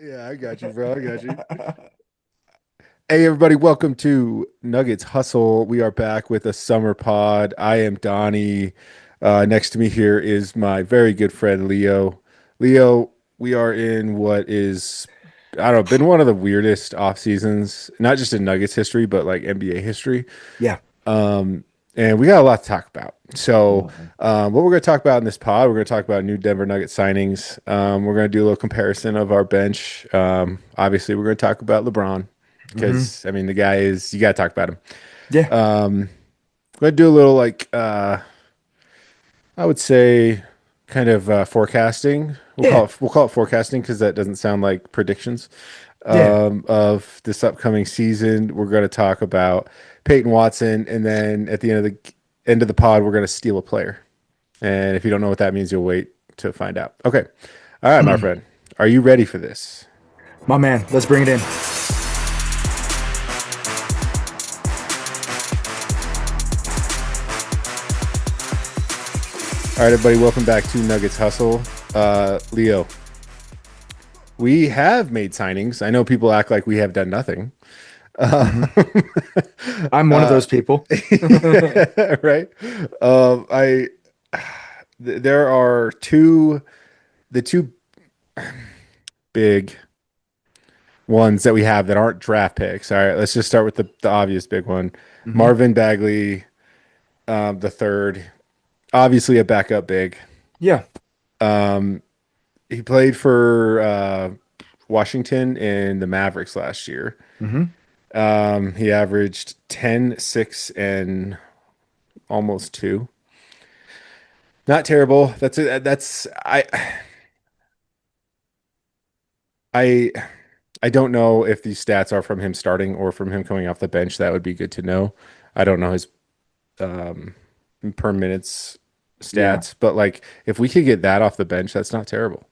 Yeah, I got you, bro. I got you. Hey, everybody, welcome to Nuggets Hustle. We are back with a summer pod. I am Donnie. Next to me here is my very good friend Leo. Leo, we are in what is, I don't know, been one of the weirdest off seasons, not just in Nuggets history, but like NBA history. Yeah. Um, and we got a lot to talk about. So, Mhm. what we're going to talk about in this pod, we're going to talk about new Denver Nuggets signings. We're going to do a little comparison of our bench. Obviously, we're going to talk about LeBron Hmm. because, I mean, the guy is, you got to talk about him. Yeah. Um, we're going to do a little I would say, kind of forecasting. Yeah. We'll call it forecasting because that doesn't sound like predictions Yeah. of this upcoming season. We're going to talk about Peyton Watson, and then at the end of the pod, we're going to steal a player. And if you don't know what that means, you'll wait to find out. Okay, all right, my friend, are you ready for this? My man, let's bring it in. All right, everybody, welcome back to Nuggets Hustle. Leo, we have made signings. I know people act like we have done nothing. Uh, Hmm. I'm one of uh, those people. right? I there are the two big ones that we have that aren't draft picks. All right, let's just start with the obvious big one. Hmm. Marvin Bagley, the third, obviously a backup big. Yeah. Um, he played for Washington in the Mavericks last year. Hmm. He averaged 10, 6, and almost 2. Not terrible. I I don't know if these stats are from him starting or from him coming off the bench. That would be good to know. I don't know his um, per minutes Yeah. stats, but like if we could get that off the bench, that's not terrible.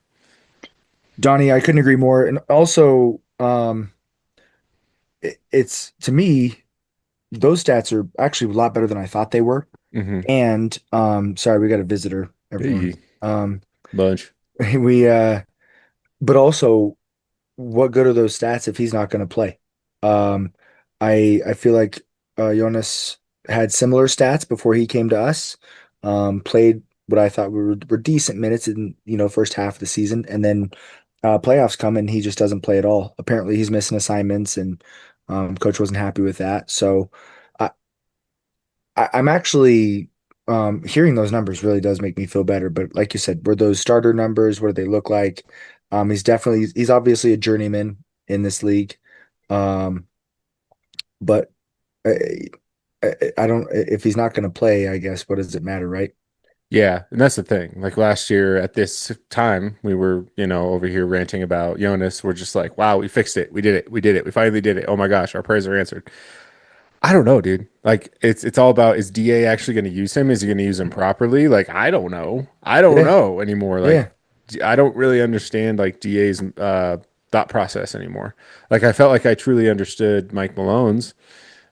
Donnie, I couldn't agree more. And also, it's to me, those stats are actually a lot better than I thought they were. Hmm. And sorry, we got a visitor, everyone. Hey, Um, bunch. we but also what good are those stats if he's not going to play? Um, I feel like Jonas had similar stats before he came to us. Played what I thought were decent minutes in first half of the season, and then playoffs come and he just doesn't play at all. Apparently, he's missing assignments, and coach wasn't happy with that. So I, I'm actually hearing those numbers really does make me feel better. But like you said, were those starter numbers? What do they look like? He's obviously a journeyman in this league. Um, but I don't if he's not going to play, I guess what does it matter, right? Yeah, and that's the thing. Like last year at this time, we were, over here ranting about Jonas. We're just like, wow, we fixed it. We did it. We did it. We finally did it. Oh my gosh, our prayers are answered. I don't know, dude. Like it's all about, is DA actually going to use him? Is he going to use him properly? Like I don't know. I don't Yeah, know anymore. Like yeah, I don't really understand like DA's thought process anymore. Like I felt like I truly understood Mike Malone's,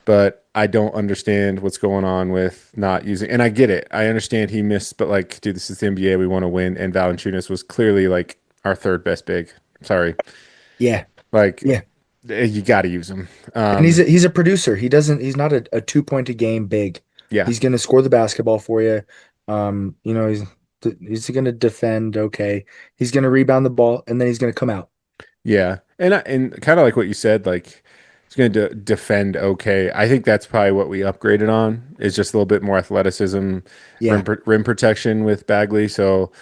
but I don't understand what's going on with not using. And I get it. I understand he missed, but like, dude, this is the NBA. We want to win. And Valanciunas was clearly like our third best big. Sorry, yeah, like yeah. you got to use him. And he's a producer. He's not a 2 point a game big. Yeah. He's gonna score the basketball for you. He's gonna defend okay. He's gonna rebound the ball and then he's gonna come out. Yeah, and kind of like what you said, like he's going to defend okay. I think that's probably what we upgraded on is just a little bit more athleticism, Yeah, rim protection with Bagley. So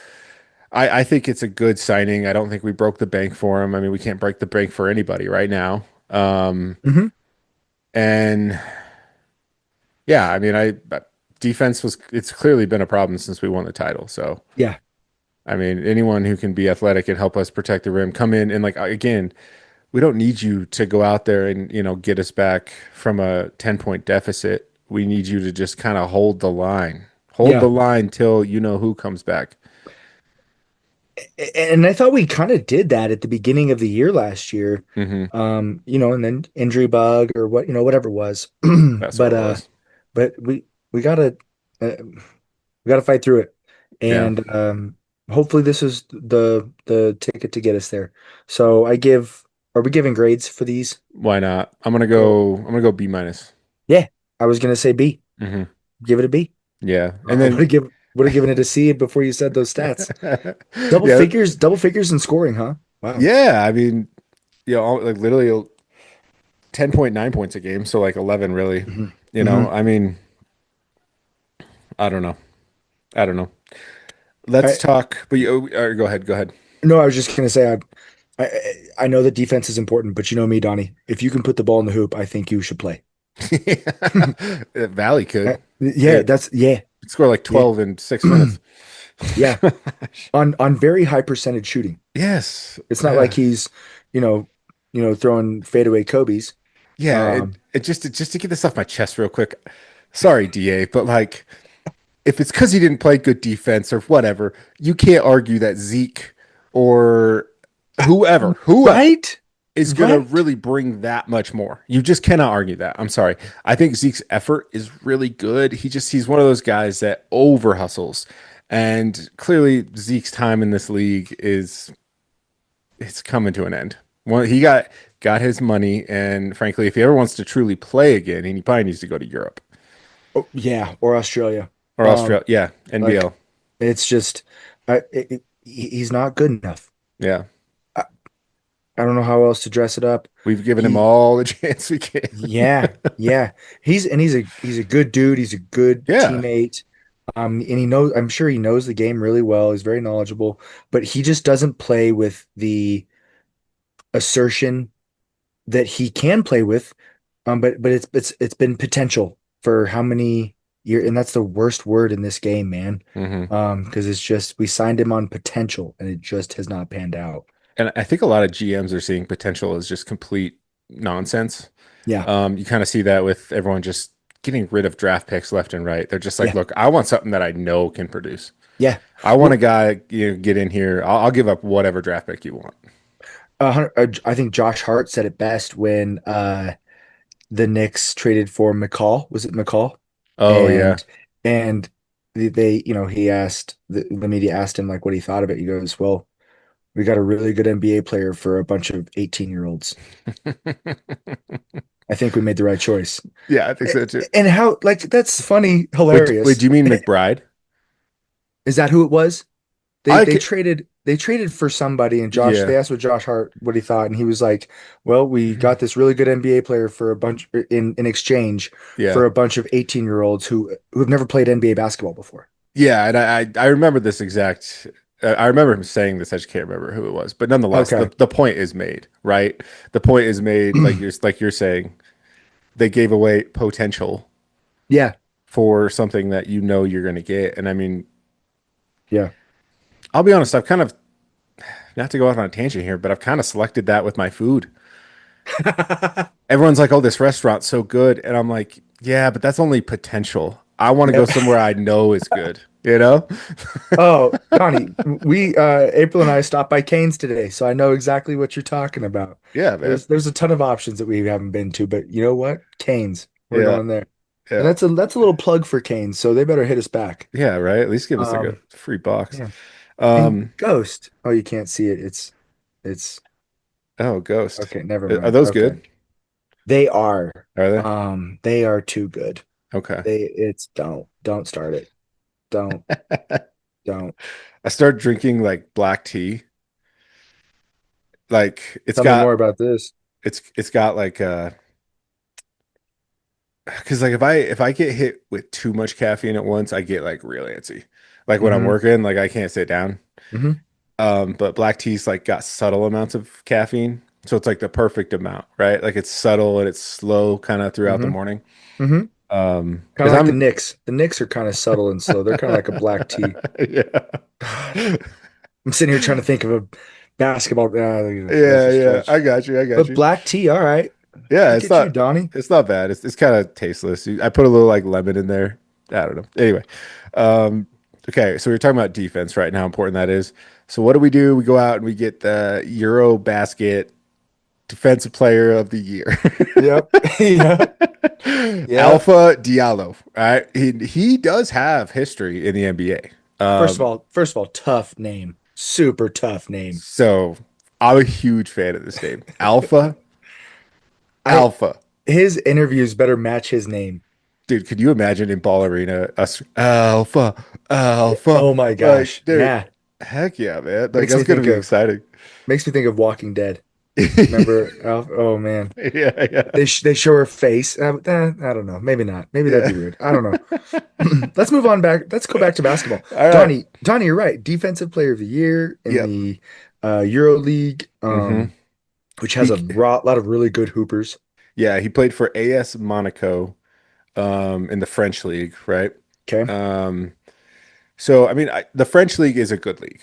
I think it's a good signing. I don't think we broke the bank for him. I mean, we can't break the bank for anybody right now. hmm, And yeah, I mean, I defense was it's clearly been a problem since we won the title. So yeah, I mean, anyone who can be athletic and help us protect the rim, come in and like again. We don't need you to go out there and, get us back from a 10-point deficit. We need you to just kind of hold the line. Hold the yeah. line till you know who comes back. And I thought we kind of did that at the beginning of the year last year. Hmm. And then injury bug or whatever it was. That's what But it was. but we gotta we gotta fight through it. Yeah. And hopefully this is the ticket to get us there. So I give, are we giving grades for these? Why not? Or I'm gonna go B minus. yeah, I was gonna say B. Hmm. Give it a B. Yeah, I and would then have given it a C before you said those stats. yeah, Double figures in scoring, huh? Wow. yeah. I mean, like literally 10.9 points a game, so like 11 really. Hmm. I mean, I don't know. I don't know. Let's I talk. But go ahead. Go ahead. no, I was just gonna say I know that defense is important, but you know me, Donnie. If you can put the ball in the hoop, I think you should play. Valley could. Yeah, It that's yeah, score like yeah, 12 in 6 minutes. yeah. On very high percentage shooting. Yes. It's not like he's, you know, throwing fadeaway Kobe's. Yeah. Um, Just to get this off my chest real quick. Sorry, DA, but like if it's because he didn't play good defense or whatever, you can't argue that Zeke or whoever right? is going to Right? really bring that much more. You just cannot argue that. I'm sorry. I think Zeke's effort is really good. He's one of those guys that over hustles. And clearly Zeke's time in this league is it's coming to an end. Well, he got his money, and frankly, if he ever wants to truly play again, he probably needs to go to Europe Oh, yeah, or Australia. or Um, Australia. Yeah, like NBL. it's just, he's not good enough. Yeah. I, I don't know how else to dress it up. We've given him He, all the chance we can. yeah, yeah. He's a good dude. He's a good Yeah. teammate. And he knows. I'm sure he knows the game really well. He's very knowledgeable, but he just doesn't play with the assertion that he can play with. But it's been potential for how many years, and that's the worst word in this game, man. Hmm. Because it's just we signed him on potential, and it just has not panned out. And I think a lot of GMs are seeing potential as just complete nonsense. Yeah, You kind of see that with everyone just getting rid of draft picks left and right. They're just like, yeah, look, I want something that I know can produce. yeah. I want a Well, guy, get in here. I'll give up whatever draft pick you want. I think Josh Hart said it best when the Knicks traded for McCall. Was it McCall? Oh yeah. And and he asked the media asked him like what he thought of it. He goes, "Well, we got a really good NBA player for a bunch of 18-year-olds. I think we made the right choice." Yeah, I think so too. And how like that's funny, Wait, hilarious. do you mean McBride? Is that who it was? They I they could, traded they traded for somebody and yeah, they asked what Josh Hart what he thought and he was like, "Well, we got this really good NBA player for a bunch in exchange yeah, for a bunch of 18-year-olds who've never played NBA basketball before." yeah. And I remember this exact. I remember him saying this. I just can't remember who it was, but nonetheless, Okay. the point is made, right? The point is made. Like you're saying, they gave away potential Yeah. for something that you're going to get. And I mean, Yeah. I'll be honest. I've kind of not to go off on a tangent here, but I've kind of selected that with my food. Everyone's like, "Oh, this restaurant's so good," and I'm like, "Yeah, but that's only potential. I want to go Yep. somewhere I know is good." You know? Oh, Donnie, we April and I stopped by Cane's today, so I know exactly what you're talking about. Yeah, man. There's a ton of options that we haven't been to, but you know what? Cane's. We're Yeah, going there. And yeah, that's a little plug for Cane's, so they better hit us back. yeah. Right. At least give us like a Um, free box. yeah. And Um. Ghost. Oh, you can't see it. It's Oh, Ghost. okay, never Are mind. those Okay. good? They are. Are they? They are too good. Okay. It's don't start it. Don't don't I started drinking like black tea. Like tell me more about this. it's got like because like if I get hit with too much caffeine at once, I get like real antsy. Like when I'm Hmm. working, like I can't sit down. Hmm. But black tea's like got subtle amounts of caffeine, so it's like the perfect amount, right? Like it's subtle and it's slow kind of throughout the Hmm. morning. Hmm. Kind of Because like the I'm Knicks. The Knicks are kind of subtle and slow. They're kind of like a black tea. God, yeah. I'm sitting here trying to think of a basketball. That's Yeah, a yeah. stretch. I got But you. black tea, all right. Yeah, Look at you, Donnie. it's not bad. It's kind of tasteless. I put a little like lemon in there. I don't know. Anyway, um, okay, so we're talking about defense, right? And how important that is. So what do? We go out and we get the Euro Basket Defensive Player of the Year. Yep. Yep. Yep. Alpha Diallo, right? He does have history in the NBA. First of all, tough name. Super tough name. So I'm a huge fan of this name. Alpha, I Alpha. His interviews better match his name. Dude, could you imagine in Ball Arena us Alpha, Alpha? Oh my Like, gosh. dude, Yeah. heck yeah, man. Like Makes that's me gonna think be of exciting. makes me think of Walking Dead. Remember oh man. Yeah, yeah, They show her face. I don't know. Maybe not. Maybe that'd yeah. be weird. I don't know. Let's move on back. Let's go back to basketball. All right. Donnie, you're right. Defensive Player of the Year in Yep. the Euro League, hmm which has He, a lot of really good hoopers. yeah, he played for AS Monaco, in the French league, right? Okay. Um, so I mean, the French league is a good league.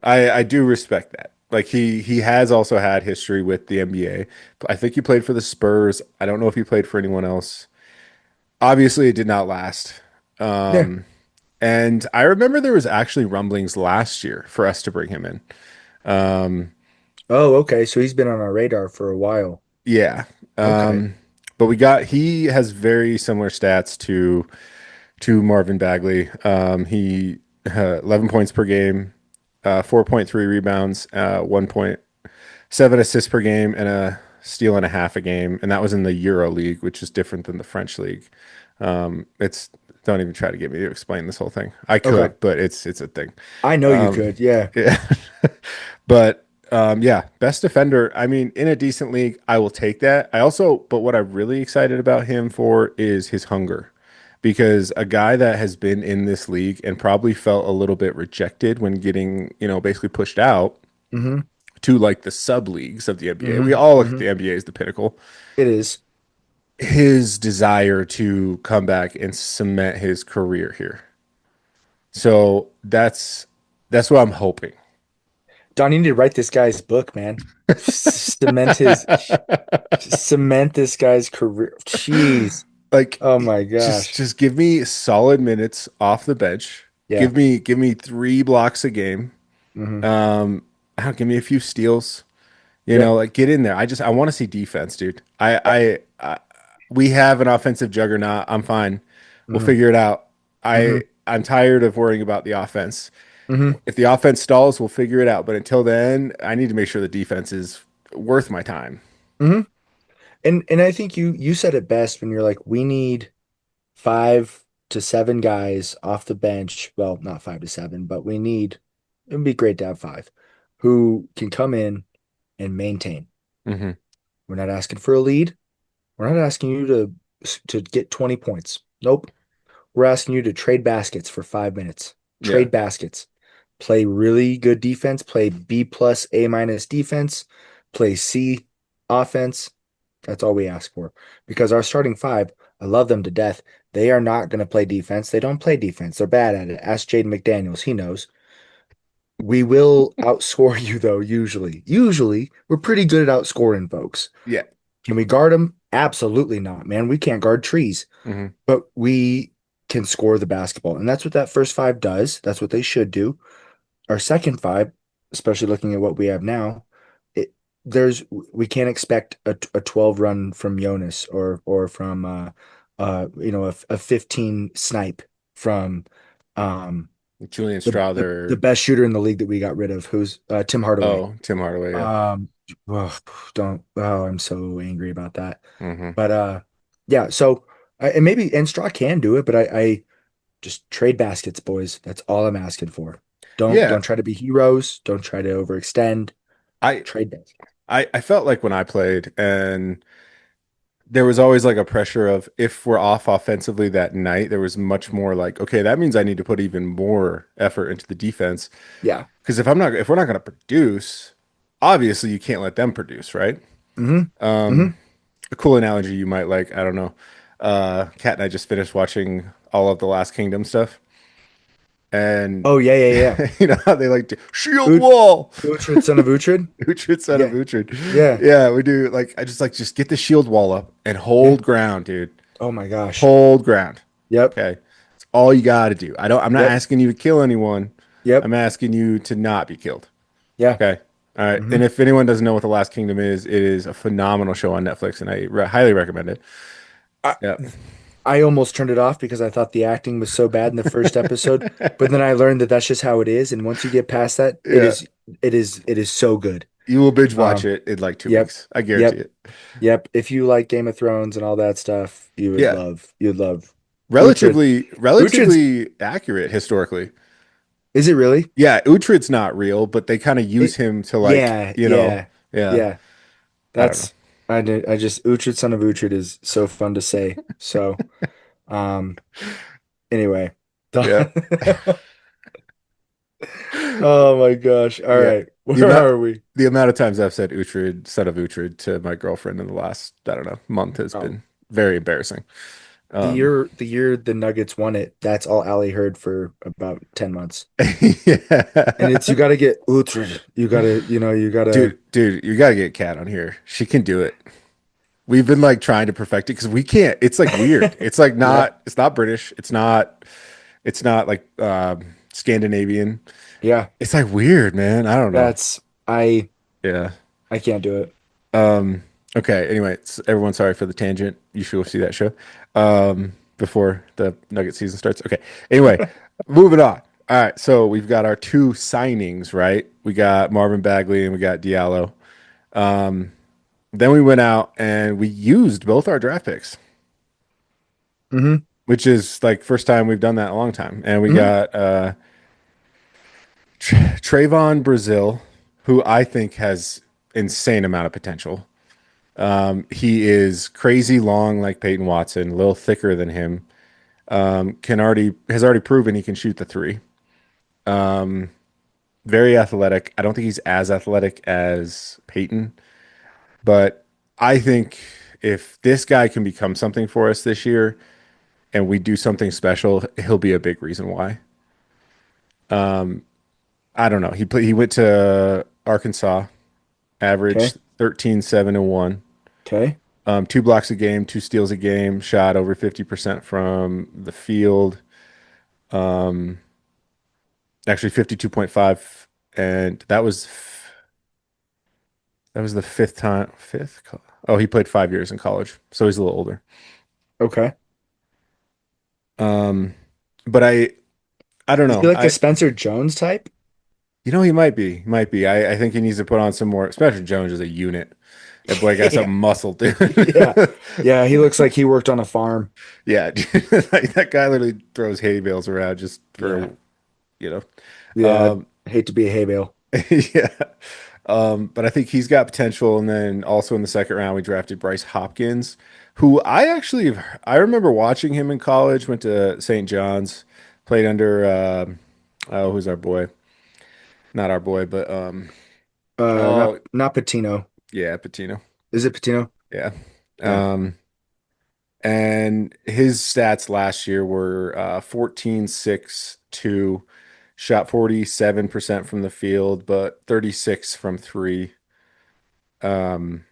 I do respect that. Like he has also had history with the NBA. I think he played for the Spurs. I don't know if he played for anyone else. Obviously, it did not last. Yeah. Um, and I remember there was actually rumblings last year for us to bring him in. Um, Oh, okay. So he's been on our radar for a while. yeah. Okay. But he has very similar stats to Marvin Bagley. He 11 points per game, 4.3 rebounds, 1.7 assists per game, and a steal and a half a game. And that was in the Euro League, which is different than the French League. It's don't even try to get me to explain this whole thing. I Okay. could, but it's a thing. I know you Um, could. Yeah. yeah, but yeah, best defender. I mean, in a decent league, I will take that. But what I'm really excited about him for is his hunger, because a guy that has been in this league and probably felt a little bit rejected when getting, basically pushed out Mm-hmm. to like the sub leagues of the NBA. We Mm-hmm. all look at Mm-hmm. the NBA as the pinnacle. It is. His desire to come back and cement his career here. So that's what I'm hoping. Don, you need to write this guy's book, man. Cement this guy's career. Jeez. Like Oh my just gosh. just give me solid minutes off the bench. Yeah. Give me 3 blocks a game. Mm-hmm. Um, give me a few steals. Yep. Like get in there. I want to see defense, dude. We have an offensive juggernaut. I'm fine. We'll Mm-hmm. figure it out. Mm-hmm. I'm tired of worrying about the offense. Mm-hmm. If the offense stalls, we'll figure it out. But until then, I need to make sure the defense is worth my time. Mm-hmm. And I think you said it best when you're like, we need 5 to 7 guys off the bench. Well, not 5 to 7, but it'd be great to have five who can come in and maintain. hmm We're not asking for a lead. We're not asking you to get 20 points. Nope. We're asking you to trade baskets for 5 minutes. Yeah. Trade baskets. Play really good defense. Play B plus A minus defense. Play C offense. That's all we ask for. Because our starting five, I love them to death. They are not going to play defense. They don't play defense. They're bad at it. Ask Jaden McDaniels. He knows. We will outscore you though, usually. Usually, we're pretty good at outscoring folks. Yeah. Can we guard them? Absolutely not, man. We can't guard trees, hmm but we can score the basketball. And that's what that first five does. That's what they should do. Our second five, especially looking at what we have now, it, we can't expect a 12 run from Jonas or from a 15 snipe from um Julian the Strawther. best shooter in the league that we got rid of, who's Tim Hardaway. Oh, Tim Hardaway. Yeah. Um, oh, don't. Oh, I'm so angry about that. hmm But yeah. So and maybe Straw can do it, but I just trade baskets, boys. That's all I'm asking for. Yeah. Don't try to be heroes. Don't try to overextend. I Trade baskets. I felt like when I played, and there was always like a pressure of if we're off offensively that night, there was much more like, okay, that means I need to put even more effort into the defense. Yeah. Because if we're not going to produce, obviously you can't let them produce, right? Mm-hmm. Um, Mm-hmm. a cool analogy you might like, I don't know. Kat and I just finished watching all of the Last Kingdom stuff, and Oh yeah, yeah, yeah. you know how they like to shield Ut wall. Uhtred, son of Uhtred. Uhtred son of Yeah. Uhtred. Yeah. Yeah, we do. Like I just like just get the shield wall up and Yeah. hold ground, dude. Oh my gosh. Hold ground. Yep. Okay. That's all you got to do. I'm not Yep. asking you to kill anyone. Yep. I'm asking you to not be killed. Yeah. Okay. All right. Mm-hmm. And if anyone doesn't know what The Last Kingdom is, it is a phenomenal show on Netflix and I highly recommend it. I, Yeah. I almost turned it off because I thought the acting was so bad in the first episode, but then I learned that that's just how it is, and once you get past that, Yeah. it is so good. You will binge watch Um, it in like 2 yep, weeks. I guarantee yep, it. yep. If you like Game of Thrones and all that stuff, Yeah. you'd love Uhtred. Uhtred's, Relatively accurate historically. is it really? Yeah, Uhtred's not real, but they kind of use It, him to like, yeah, yeah, yeah. yeah. I don't know. That's I just Uhtred, son of Uhtred is so fun to say. So, um, anyway. Yeah. Oh my gosh. All Yeah. right. The Where amount are we? the amount of times I've said Uhtred, son of Uhtred to my girlfriend in the last, I don't know, month has Oh, been very embarrassing. Um, the year the Nuggets won it, that's all Allie heard for about 10 months. And yeah. it's you gotta get Uhtred. You gotta Dude, you gotta get Kat on here. She can do it. We've been like trying to perfect it because we can't. It's like weird. It's like Yep. it's not British. It's not like Scandinavian. Yeah. It's like weird, man. I don't know. That's I Yeah. I can't do it. Um, okay. Anyway, everyone, sorry for the tangent. You should go see that show before the Nugget season starts. Okay. Anyway, moving on. All right. So we've got our two signings, right? We got Marvin Bagley and we got Diallo. Um, then we went out and we used both our draft picks, Hmm. which is like first time we've done that in a long time. And we Hmm. got Trayvon Brazil, who I think has insane amount of potential. He is crazy long like Peyton Watson, a little thicker than him. Can already has already proven he can shoot the three. Very athletic. I don't think he's as athletic as Peyton, but I think if this guy can become something for us this year and we do something special, he'll be a big reason why. I don't know. He went to Arkansas, Okay. averaged 13, 7, and 1. Okay. 2 blocks a game, 2 steals a game, shot over 50% from the field. Actually 52.5. And that was the fifth time, fifth. Oh, he played 5 years in college, so he's a little older. Okay. Um, but I don't Is he know. like a Spencer Jones type? He might be. I think he needs to put on some more. Especially Jones is a unit. That boy got Yeah. some muscle, dude. Yeah. Yeah, he looks like he worked on a farm. Yeah, dude. Like, that guy literally throws hay bales around just Yeah. for, you know. Yeah. Um, I'd hate to be a hay bale. yeah. But I think he's got potential. And then also in the second round, we drafted Bryce Hopkins, who I remember watching him in college, went to St. John's, played under, oh, who's our boy? Not our boy, but, oh, Not Patino. yeah, Patino. Is it Patino? Yeah. Yeah. Um, and his stats last year were 14, 6, 2, shot 47% from the field, but 36 from three. Um,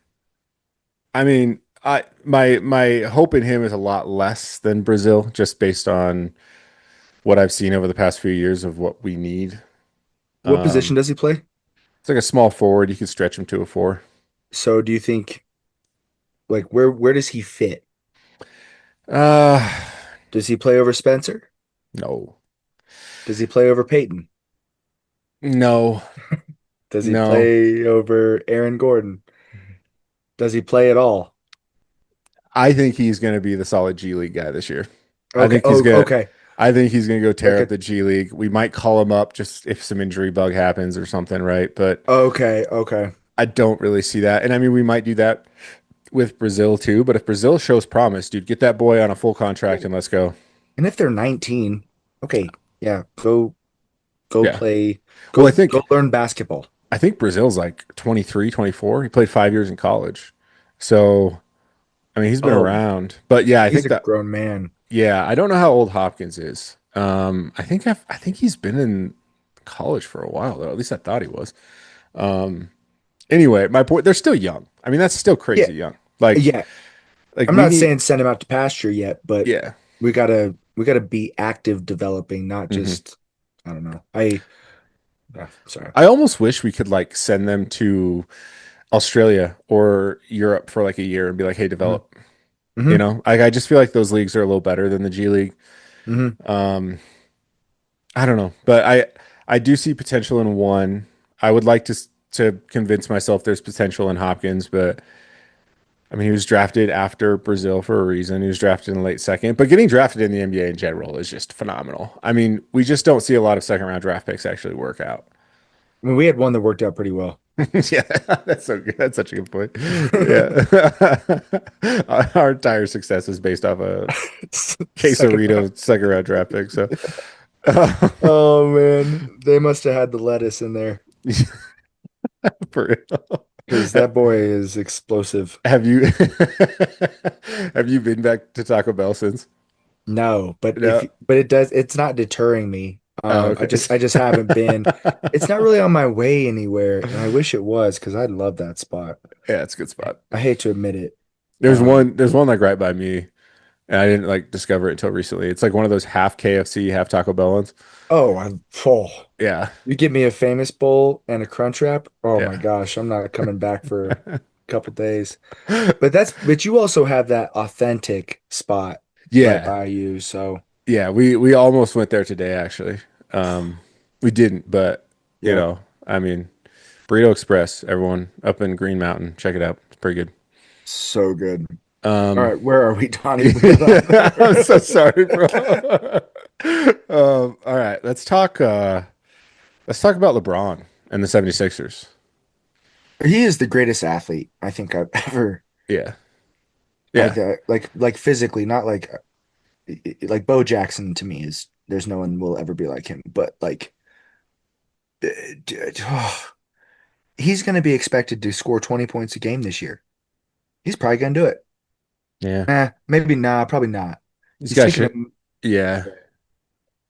I mean, my hope in him is a lot less than Brazil, just based on what I've seen over the past few years of what we need. What position does he play? It's like a small forward. You could stretch him to a four. So do you think like where does he fit? Uh, Does he play over Spencer? no, Does he play over Peyton? no, Does he no. play over Aaron Gordon? Does he play at all? I think he's going to be the solid G League guy this year. I Okay. think he's Oh, gonna. okay. I think he's gonna go tear Like up a the G League. We might call him up just if some injury bug happens or something, right? But okay, okay. I don't really see that. And I mean, we might do that with Brazil too. But if Brazil shows promise, dude, get that boy on a full contract and let's go. And if they're 19, okay, yeah, go Yeah. play, Well, go learn basketball. I think Brazil's like 23, 24. He played 5 years in college. So, I mean, he's been Oh, around. But yeah, I he's think a that grown man. yeah, I don't know how old Hopkins is. I think he's been in college for a while though. At least I thought he was. Anyway, my point, they're still young. I mean, that's still Yeah, crazy young. Like yeah. like I'm we not need saying send him out to pasture yet, but yeah. we gotta be active developing, not Hmm. just I don't know. Sorry. I almost wish we could like send them to Australia or Europe for like a year and be like, "Hey, Hmm. develop." You Hmm. know, I just feel like those leagues are a little better than the G League. Hmm. Um, I don't know, but I do see potential in one. I would like to convince myself there's potential in Hopkins, but I mean, he was drafted after Brazil for a reason. He was drafted in the late second, but getting drafted in the NBA in general is just phenomenal. I mean, we just don't see a lot of second round draft picks actually work out. I mean, we had one that worked out pretty well. Yeah, that's so good. That's such a good point. Yeah. Our entire success is based off a Second round. Quesarito second round draft pick. So, uh, Oh man, they must have had the lettuce in there for real. because that boy is explosive. Have you have you been back to Taco Bell since? No, No. but it does it's not deterring me. Oh, I okay. just haven't been. It's not really on my way anywhere, and I wish it was because I love that spot. Yeah, it's a good spot. I hate to admit it. There's one like right by me, and I didn't like discover it until recently. It's like one of those half KFC, half Taco Bell ones. Oh, oh, Yeah, you give me a famous bowl and a crunch wrap. Oh my yeah, gosh, I'm not coming back for a couple days. But you also have that authentic spot right yeah, by you. So, yeah. We almost went there today, actually. Um, we didn't, but you yep, know, I mean, Burrito Express, everyone up in Green Mountain, check it out. It's pretty good. so good. All Um, right, where are we, Donnie? We got off I'm so there. sorry, bro. All right, let's talk about LeBron and the 76ers. He is the greatest athlete I think I've ever Yeah. Yeah. like physically, not like Bo Jackson to me is there's no one will ever be like him, but like dude, he's going to be expected to score 20 points a game this year. He's probably going to do it. Yeah. Maybe not, probably not. He's He's got taking shit. him. Yeah.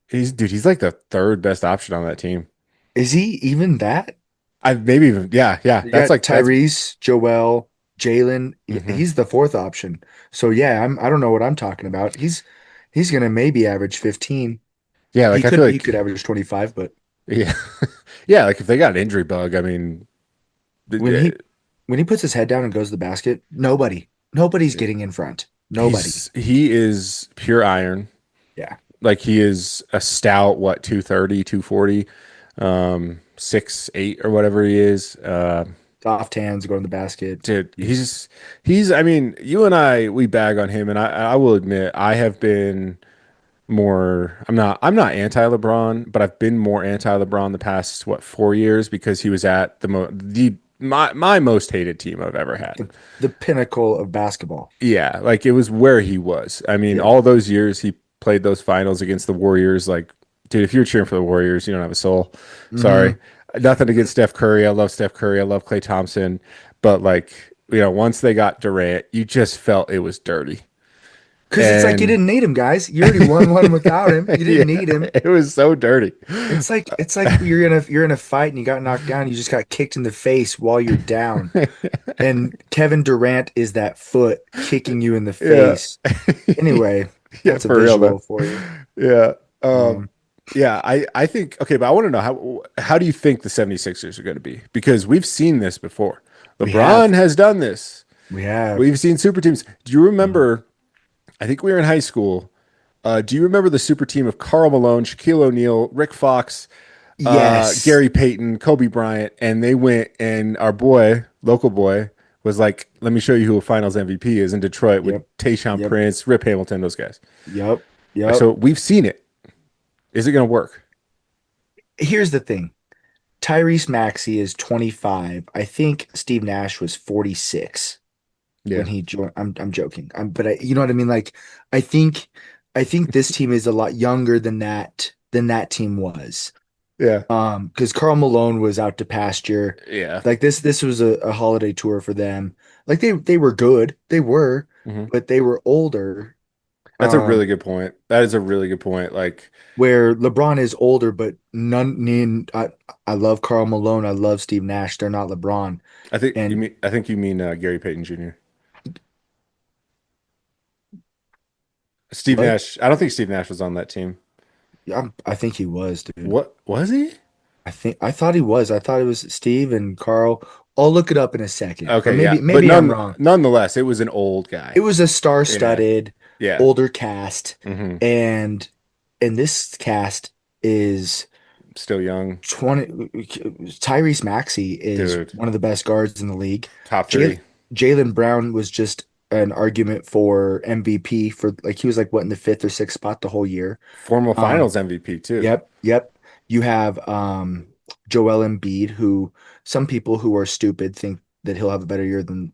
He's like the third best option on that team. Is he even that? I maybe even yeah, yeah. You That's got like that's Tyrese, Joel, Jalen. hmm He's the fourth option. So yeah, I don't know what I'm talking about. He's gonna maybe average 15. yeah, like I feel He could like average 25, but yeah. Yeah, like if they got an injury bug, I mean when he puts his head down and goes to the basket, nobody's getting in front. Nobody. he is pure iron. Yeah. Like he is a stout, what, 230, 240, 6'8" or whatever he is. Soft hands going to the basket. Dude, He's I mean, you and I we bag on him, and I will admit I have been more I'm not anti-LeBron, but I've been more anti-LeBron the past what 4 years because he was at the my most hated team I've ever had. the pinnacle of basketball. Yeah, like it was where he was. I mean, Yeah. all those years he played those finals against the Warriors. Like, dude, if you're cheering for the Warriors, you don't have a soul. Sorry. Hmm. Nothing against Steph Curry. I love Steph Curry. I love Klay Thompson. But like, you know, once they got Durant, you just felt it was dirty. Because it's like you And didn't need him, guys. You already won one without him. You yeah, didn't need him. it was so dirty. It's like you're in a fight and you got knocked down. You just got kicked in the face while you're down. And Kevin Durant is that foot kicking you in the Yeah. face. Anyway, Yeah, that's a for real though. visual for you. Yeah. Um, Yeah, I think okay, but I want to know how do you think the 76ers are going to be? Because we've seen this before. we have LeBron has done this. we have We've seen super teams. Do you remember, I think we were in high school. Do you remember the super team of Karl Malone, Shaquille O'Neal, Rick Fox, yes. Gary Payton, Kobe Bryant, and they went and our boy, local boy, was like, "Let me show you who a Finals MVP is in Detroit with Yep. Tayshaun Yep. Prince, Rip Hamilton, those guys." Yep. Like, Yep. so we've seen it. Is it going to work? Here's the thing. Tyrese Maxey is 25. I think Steve Nash was 46 when Yeah, he joined. I'm joking. But you know what I mean? Like, I think I think this team is a lot younger than that team was. yeah, Because Karl Malone was out to pasture. yeah. Like this was a holiday tour for them. Like they were good. They were, hmm but they were older. That's a Um, really good point. That is a really good point. Like, where LeBron is older, but I love Karl Malone. I love Steve Nash. They're not LeBron. And I think you mean Gary Payton Jr. Steve what? Nash. I don't think Steve Nash was on that team. I think he was, dude. What was he? I thought he was. I thought it was Steve and Carl. I'll look it up in a second, but Okay, yeah, but maybe I'm wrong. nonetheless, it was an old It guy. was a Yeah, star-studded yeah, older cast, hmm and this cast is still young, 20. Tyrese Maxey is dude. one of the best guards in the league. Top Jay, three, Jalen Brown was just an argument for MVP for like he was like what in the fifth or sixth spot the whole year. formal Um, Finals MVP too. yep. You have Joel Embiid, who some people who are stupid think that he'll have a better year than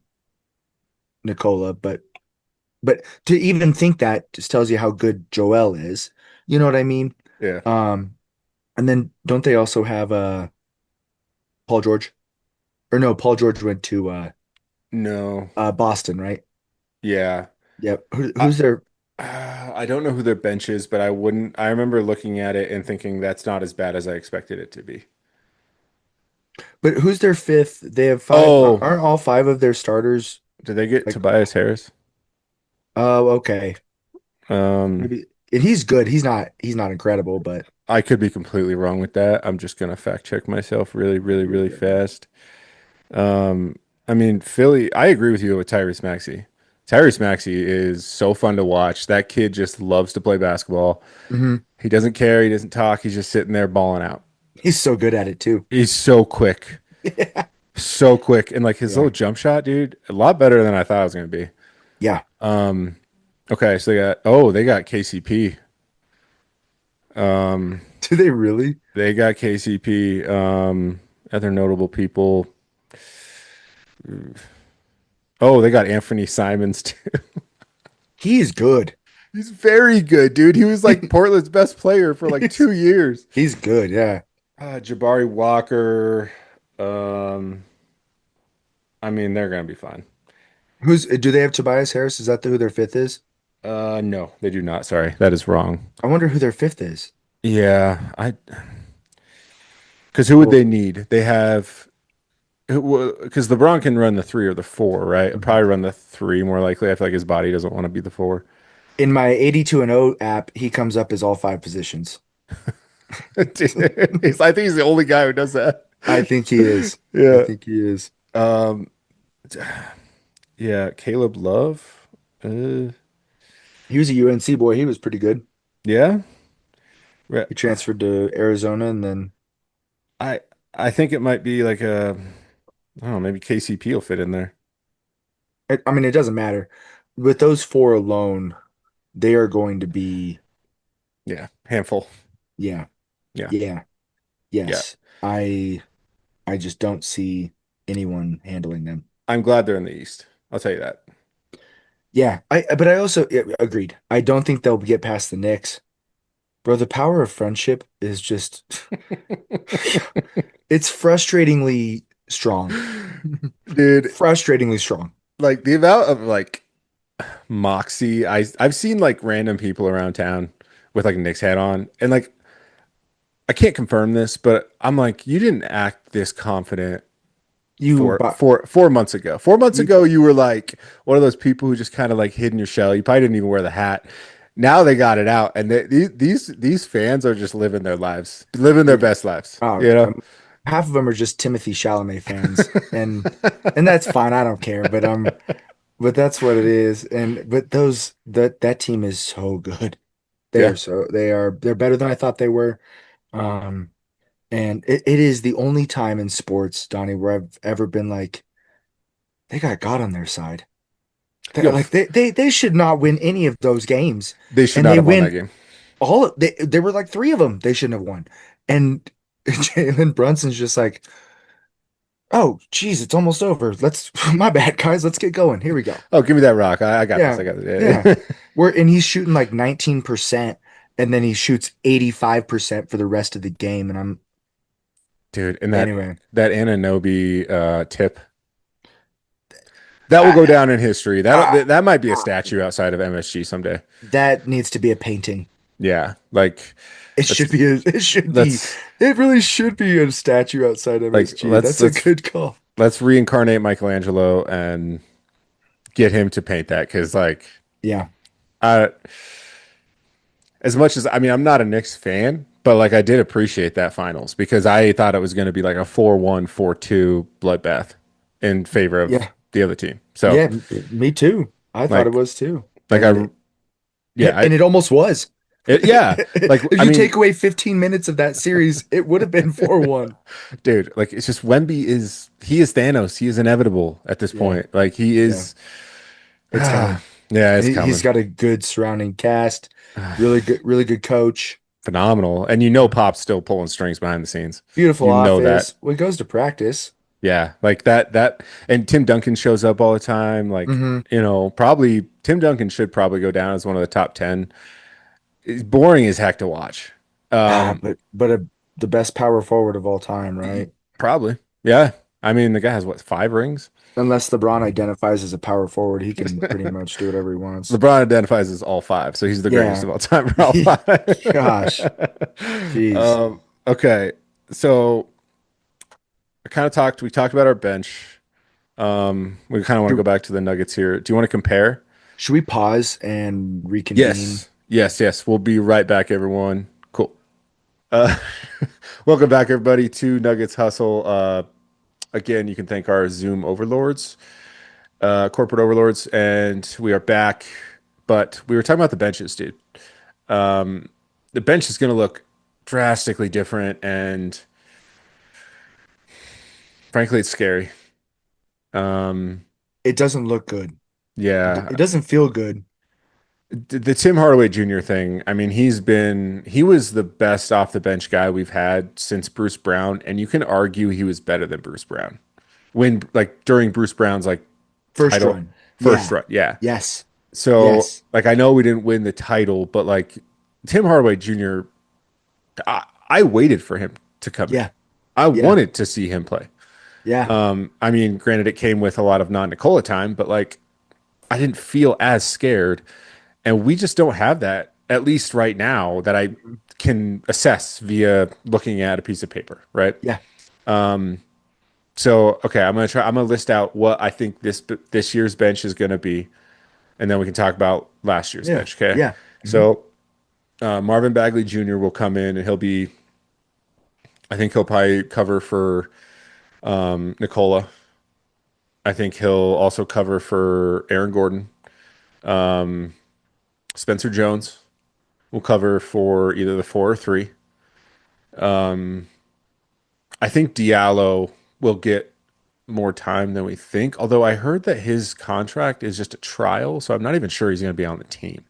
Nikola, but to even think that just tells you how good Joel is. You know what I mean? Yeah, Um, and then don't they also have Paul George? Or no, Paul George went to no, Boston, right? yeah. Yep. I, Who's their I don't know who their bench is, but I wouldn't. I remember looking at it and thinking that's not as bad as I expected it to be. but who's their fifth? They have five. Oh, Aren't all five of their starters did they get like? Tobias Harris? Oh, okay. Um, Maybe and he's good. He's not incredible, but I could be completely wrong with that. I'm just gonna fact check myself really, really, you're really good, man. fast. Um, I mean, Philly, I agree with you with Tyrese Maxey. Tyrese Maxey is so fun to watch. That kid just loves to play basketball. Hmm. He doesn't care, he doesn't talk, he's just sitting there balling out. He's so good at it too. He's so quick, so quick. And like his Yeah. little jump shot, dude, a lot better than I thought it was gonna be. Yeah. Um, okay, so they got KCP. Um, Do they really? they got KCP. Other notable people. Oh, they got Anthony Simons too. He is good. He's very good, dude. He was like Portland's best player for like He's 2 years. he's good. Yeah. Jabari Walker. Um, I mean, they're gonna be fine. Who's do they have Tobias Harris? Is that who their fifth is? No, they do not. Sorry, that is wrong. I wonder who their fifth is. Yeah, I because who would Well, they need? They have because LeBron can run the three or the four, right? mhm. Probably run the three more likely. I feel like his body doesn't want to be the four. In my 82 and 0 app, he comes up as all five positions. Dude, I think he's the only guy who does that. I think he is. I Yeah. think he is. Um, yeah, Caleb Love. Uh, He was a UNC boy. He was pretty good. yeah. He transferred to Arizona and then I I think it might be like I don't know, maybe KCP will fit in there. I mean, it doesn't matter. With those four alone, they are going to be, Yeah, handful. yeah, Yeah. yeah, Yeah. yes. I just don't see anyone handling them. I'm glad they're in the East. I'll tell you that. Yeah, but I also yeah, agreed. I don't think they'll get past the Knicks. Bro, the power of friendship is just it's frustratingly strong. Dude, Frustratingly strong. like the amount of like moxie I've seen like random people around town with like a Knicks hat on and like I can't confirm this, but I'm like, you didn't act this confident You but 4 months ago. 4 months you ago, you were like one of those people who just kind of like hid in your shell. You probably didn't even wear the hat. Now they got it out, and these fans are just living their lives, living their dude, best lives. oh, You know, half of them are just Timothy Chalamet fans, and that's fine. I don't care, but that's what it is. And but that team is so good. yeah, They're better than I thought they were. Um, and it is the only time in sports, Donnie, where I've ever been like, they got God on their side. yo, Like they should not win any of those games, they should and not they have won that win game. all. There were like three of them they shouldn't have won, and Jalen Brunson's just like, oh, geez, it's almost over. Let's, my bad, guys. Let's get going. Here we go. Oh, give me that rock. I got this. Yeah, I got yeah. this. And he's shooting like 19%, and then he shoots 85% for the rest of the game. And I'm Dude, and anyway. that Anunoby tip that will I, go down in history. I, That might be a statue outside of MSG someday. that needs to be a painting. Yeah, like It let's should be let's it really should be a statue outside like MSG. That's a good call. let's reincarnate Michelangelo and get him to paint that because Yeah. I as much as I mean I'm not a Knicks fan, But like I did appreciate that finals because I thought it was going to be like a 4-1, 4-2 bloodbath in favor of Yeah. the other team. So Yeah, me too. I thought it like was too. like And I yeah, and it almost was. yeah, like If I you take mean, away 15 minutes of that series, it would have been 4-1. dude, like it's just Wemby he is Thanos. He is inevitable at this Yeah, point. Like he yeah. is It's coming. yeah, it's He's coming. got a good surrounding cast, really good coach, Phenomenal. And you know Pop's still pulling strings behind the scenes. beautiful You know that. office. When he goes to practice. Yeah, like that and Tim Duncan shows up all the time. Like, Hmm. probably Tim Duncan should probably go down as one of the top 10. It's boring as heck to watch. Ah, Um, the best power forward of all time, right? Probably. Yeah. I mean, the guy has what, 5 rings? Unless LeBron identifies as a power forward, he can pretty much do whatever he wants. LeBron identifies as all five, so he's the greatest Yeah. of all time for all five. Gosh, jeez. Okay. So we talked about our bench. We kind of want to go Should, back to the Nuggets here. Do you want to compare? should we pause and reconvene? Yes. Yes, yes. We'll be right back, everyone. Cool. Uh, welcome back, everybody, to Nuggets Hustle. Again, you can thank our Zoom overlords, corporate overlords, and we are back. But we were talking about the benches, dude. The bench is going to look drastically different, and frankly, it's scary. Um, It doesn't look good. yeah, It doesn't feel good. the Tim Hardaway Jr. thing. I mean, he was the best off the bench guy we've had since Bruce Brown, and you can argue he was better than Bruce Brown when like during Bruce Brown's like First title run. first Yeah. run. Yeah. Yes. So Yes. like I know we didn't win the title, but like Tim Hardaway Jr. I waited for him to come in. Yeah. I Yeah. wanted to see him play. Yeah. I mean, granted, it came with a lot of non-Nikola time, but like I didn't feel as scared, and we just don't have that, at least right now, that I Mhm. can assess via looking at a piece of paper, right? Yeah. So, okay, I'm gonna list out what I think this year's bench is gonna be, and then we can talk about last year's Yeah. bench. Okay, Yeah. Hmm. so Marvin Bagley Jr. will come in, and I think he'll probably cover for Nikola. I think he'll also cover for Aaron Gordon. Spencer Jones will cover for either the 4 or 3. I think Diallo will get more time than we think, although I heard that his contract is just a trial, so I'm not even sure he's going to be on the team.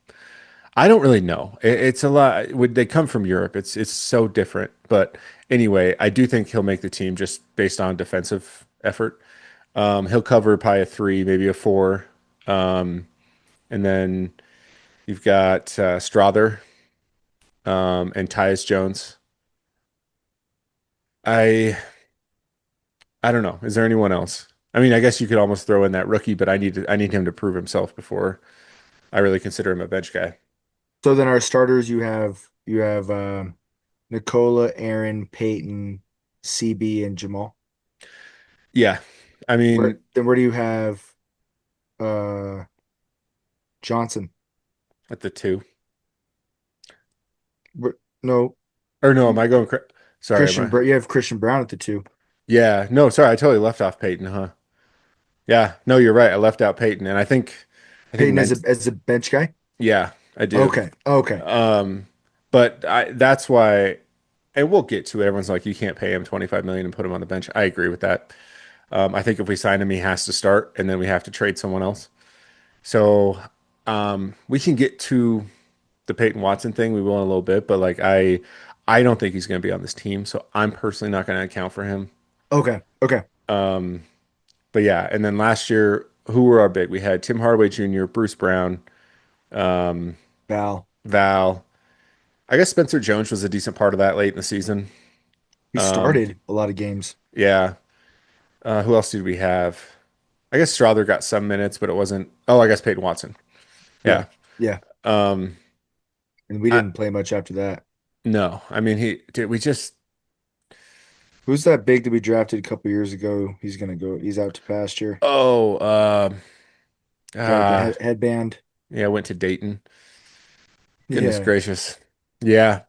I don't really know. It's a lot. Would they come from Europe? It's so different. But anyway, I do think he'll make the team just based on defensive effort. He'll cover probably a 3, maybe a 4, and then you've got Strother and Tyus Jones. I I don't know. Is there anyone else? I mean, I guess you could almost throw in that rookie, but I need him to prove himself before I really consider him a bench guy. So then our starters, you have Nikola, Aaron, Peyton, CB, and Jamal. Yeah. I mean, Where do you have uh Johnson? at the 2. No, Or no, am you, I going sorry, am I? You have Christian Brown at the 2. Yeah. No, sorry, I totally left off Peyton, huh? Yeah. No, you're right. I left out Peyton, and I think Peyton meant as a bench guy. yeah, I do. Okay, okay. Um, but that's why, and we'll get to it. Everyone's like, you can't pay him 25 million and put him on the bench. I agree with that. I think if we sign him, he has to start, and then we have to trade someone else. So we can get to the Peyton Watson thing. We will in a little bit, but like I don't think he's going to be on this team. So I'm personally not going to account for him. Okay, okay. But yeah, and then last year, who were our big? We had Tim Hardaway Jr., Bruce Brown, Val. Val. I guess Spencer Jones was a decent part of that late in the season. He started a lot of games. Yeah. Who else did we have? I guess Strother got some minutes, but it wasn't. Oh, I guess Peyton Watson. Yeah, Yeah. yeah. Um, And we I, didn't play much after that. no, I mean he did. We just Who's that big that we drafted a couple years ago? He's gonna go. He's out to pasture. oh Guy with the uh headband. yeah, went to Dayton. Goodness Yeah. gracious. Yeah.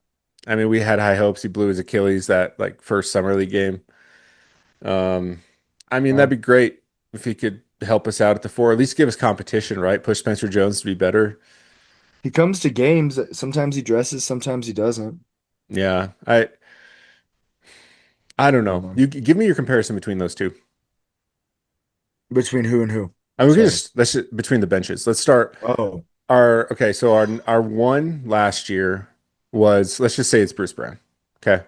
I mean, we had high hopes. He blew his Achilles that like first summer league game. Um, I mean, Uh, that'd be great if he could help us out at the four. At least give us competition, right? Push Spencer Jones to be better. he comes to games. Sometimes he dresses, sometimes he doesn't. Yeah, I don't I don't know. know. You give me your comparison between those two. Between who and who? I mean, we can Sorry. just let's just, between the benches. Let's start Oh, our okay. So our one last year was let's just say it's Bruce Brown. Okay.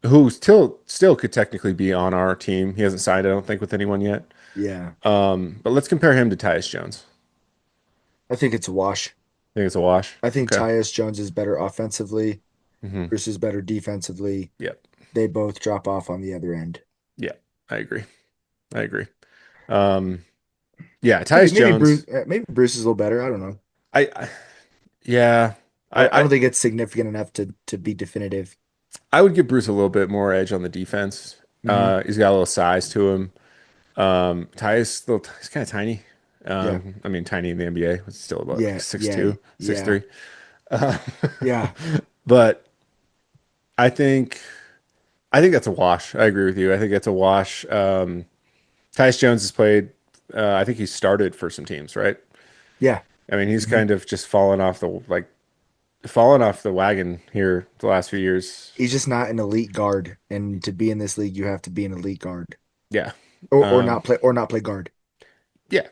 Who still could technically be on our team. He hasn't signed, I don't think, with anyone yet. yeah. But let's compare him to Tyus Jones. I think it's a wash. I think it's a wash. I think Okay. Tyus Jones is better offensively. Hmm. Bruce is better defensively. Yep. They both drop off on the other end. Yeah. I agree. I agree. Um, yeah, Maybe Tyus maybe Bruce Jones. maybe Bruce is a little better. I don't know. I yeah. I don't think it's significant enough to be definitive. I would give Bruce a little bit more edge on the defense. Hmm. He's got a little size to him. He's kind of tiny. Yeah. I mean, tiny in the NBA. He's still about like Yeah. Yeah. 6'2", Yeah. 6'3". Uh, Yeah. but I think I think that's a wash. I agree with you. I think that's a wash. Tyus Jones has played. I think he started for some teams, right? Yeah. I mean, he's Hmm. kind of just fallen off the wagon here the last few years. He's just not an elite guard, and to be in this league, you have to be an elite guard, Yeah. or Um, not play guard. yeah.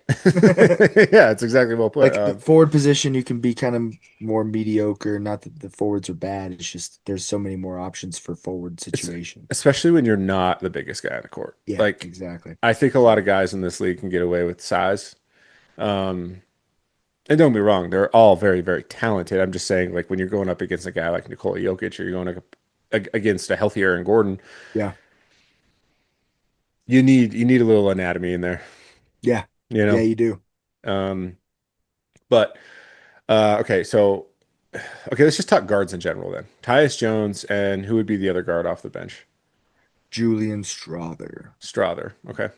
Yeah, it's exactly well put. Like the forward position, you can be kind of more mediocre. Not that the forwards are bad. It's just there's so many more options for forward It's situations. especially when you're not the biggest guy on the court. Yeah, Like exactly. I think a lot of guys in this league can get away with size. Um, and don't be wrong, they're all very, very talented. I'm just saying, like when you're going up against a guy like Nikola Jokic, or you're going up against a healthy Aaron Gordon, Yeah, you need a little anatomy in there, yeah, you yeah. know. You do. Um, but okay, so okay, let's just talk guards in general then. Tyus Jones and who would be the other guard off the bench? Julian Strother, Strother. Okay.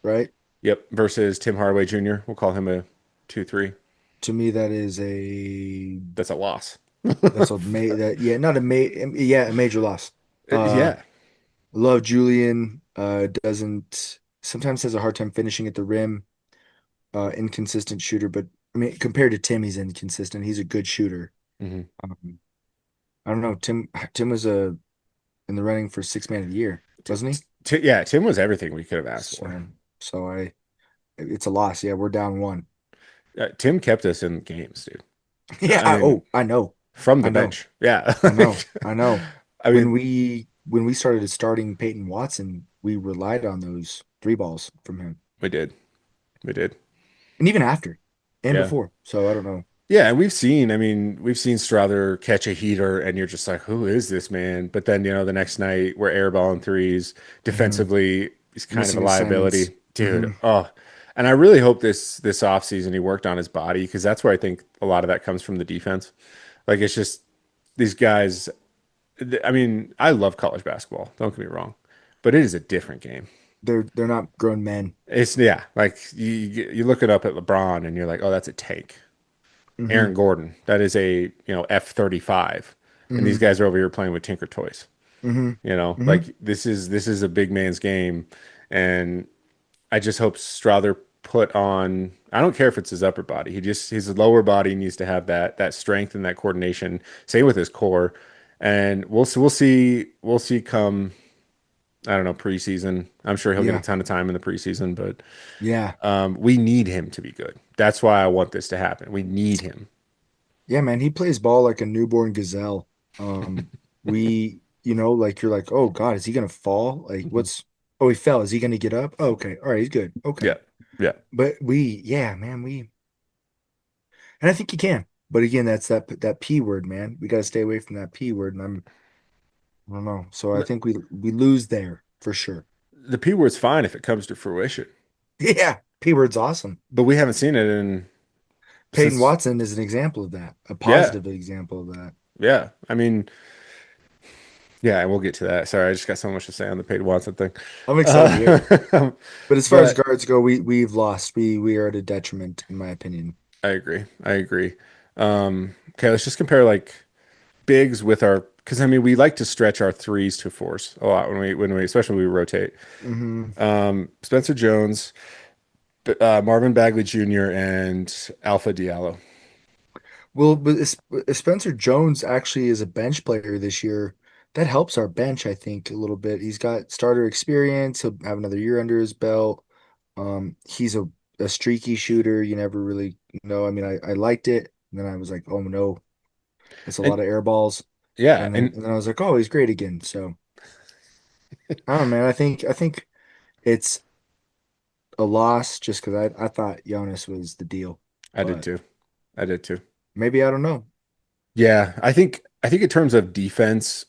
right? Yep. Versus Tim Hardaway Jr. We'll call him a 2-3. To me, that is a That's a loss. that's a ma that yeah, not a ma yeah, a major loss. Uh, Yeah. love Julian. Doesn't sometimes has a hard time finishing at the rim. Inconsistent shooter, but I mean, compared to Tim, he's inconsistent. He's a good shooter. Hmm. Um, I don't know. Tim was in the running for six man of the year, wasn't he? Yeah, Tim was everything we could have asked for. So it's a loss. Yeah, we're down one. Tim kept us in games, dude. Yeah. I mean, I know. from I the know. bench. Yeah. I know. I know. I mean, When we started starting Peyton Watson, we relied on those three balls from him, we did. We did. and even after and Yeah. before. So I don't know. Yeah, and we've seen Strother catch a heater, and you're just like, who is this man? But then, the next night we're airballing threes. Hmm. Defensively, he's kind of a Missing assignments. liability. Dude, Hmm. oh. And I really hope this offseason he worked on his body because that's where I think a lot of that comes from the defense. Like it's just these guys. I mean, I love college basketball. Don't get me wrong, but it is a different game. They're not grown men. It's yeah, like you look it up at LeBron and you're like, oh, that's a tank. Aaron Hmm. Gordon, that is a F-35, and these Hmm. guys are over here playing with Tinker toys. Hmm. Hmm. Like this is a big man's game, and I just hope Strother put on. I don't care if it's his upper body. His lower body needs to have that strength and that coordination. Same with his core, and we'll see come. I don't know, preseason. I'm sure he'll get a Yeah. ton of time in the preseason, but Yeah. we need him to be good. That's why I want this to happen. We need him. Yeah, man, he plays ball like a newborn gazelle. Like you're like, oh God, is he gonna fall? Like, Mhm. oh, he fell. Is he gonna get up? Oh, okay, all right, he's good. Yeah, Okay, yeah. but yeah, man, and I think he can. But again, that's that P word, man. We got to stay away from that P word, and I don't know. So I think we lose there for sure. The P word's fine if it comes to fruition, Yeah, P word's awesome. but we haven't seen it in Peyton since. Watson is an example of that, a Yeah, positive example of that. yeah. I mean, yeah, we'll get to that. Sorry, I just got so much to say on the Peyton Watson thing. I'm excited to hear it. Uh, But as far as but guards go, we've lost. We are at a detriment, in my opinion. I agree. I agree. Okay, let's just compare like bigs with our because I mean we like to stretch our threes to fours a lot when we especially when we rotate. Hmm. Spencer Jones, Marvin Bagley Jr. and Alpha Diallo. Well, but if Spencer Jones actually is a bench player this year, that helps our bench, I think, a little bit. He's got starter experience. He'll have another year under his belt. He's a streaky shooter. You never really know. I mean, I liked it. And then I was like, oh no, it's a lot And of air balls. yeah, And then I was like, oh, he's great again. So I don't know, man. I think it's a loss just because I thought Jonas was the deal. I did But too. I did too. maybe I don't know. Yeah, I think in terms of defense,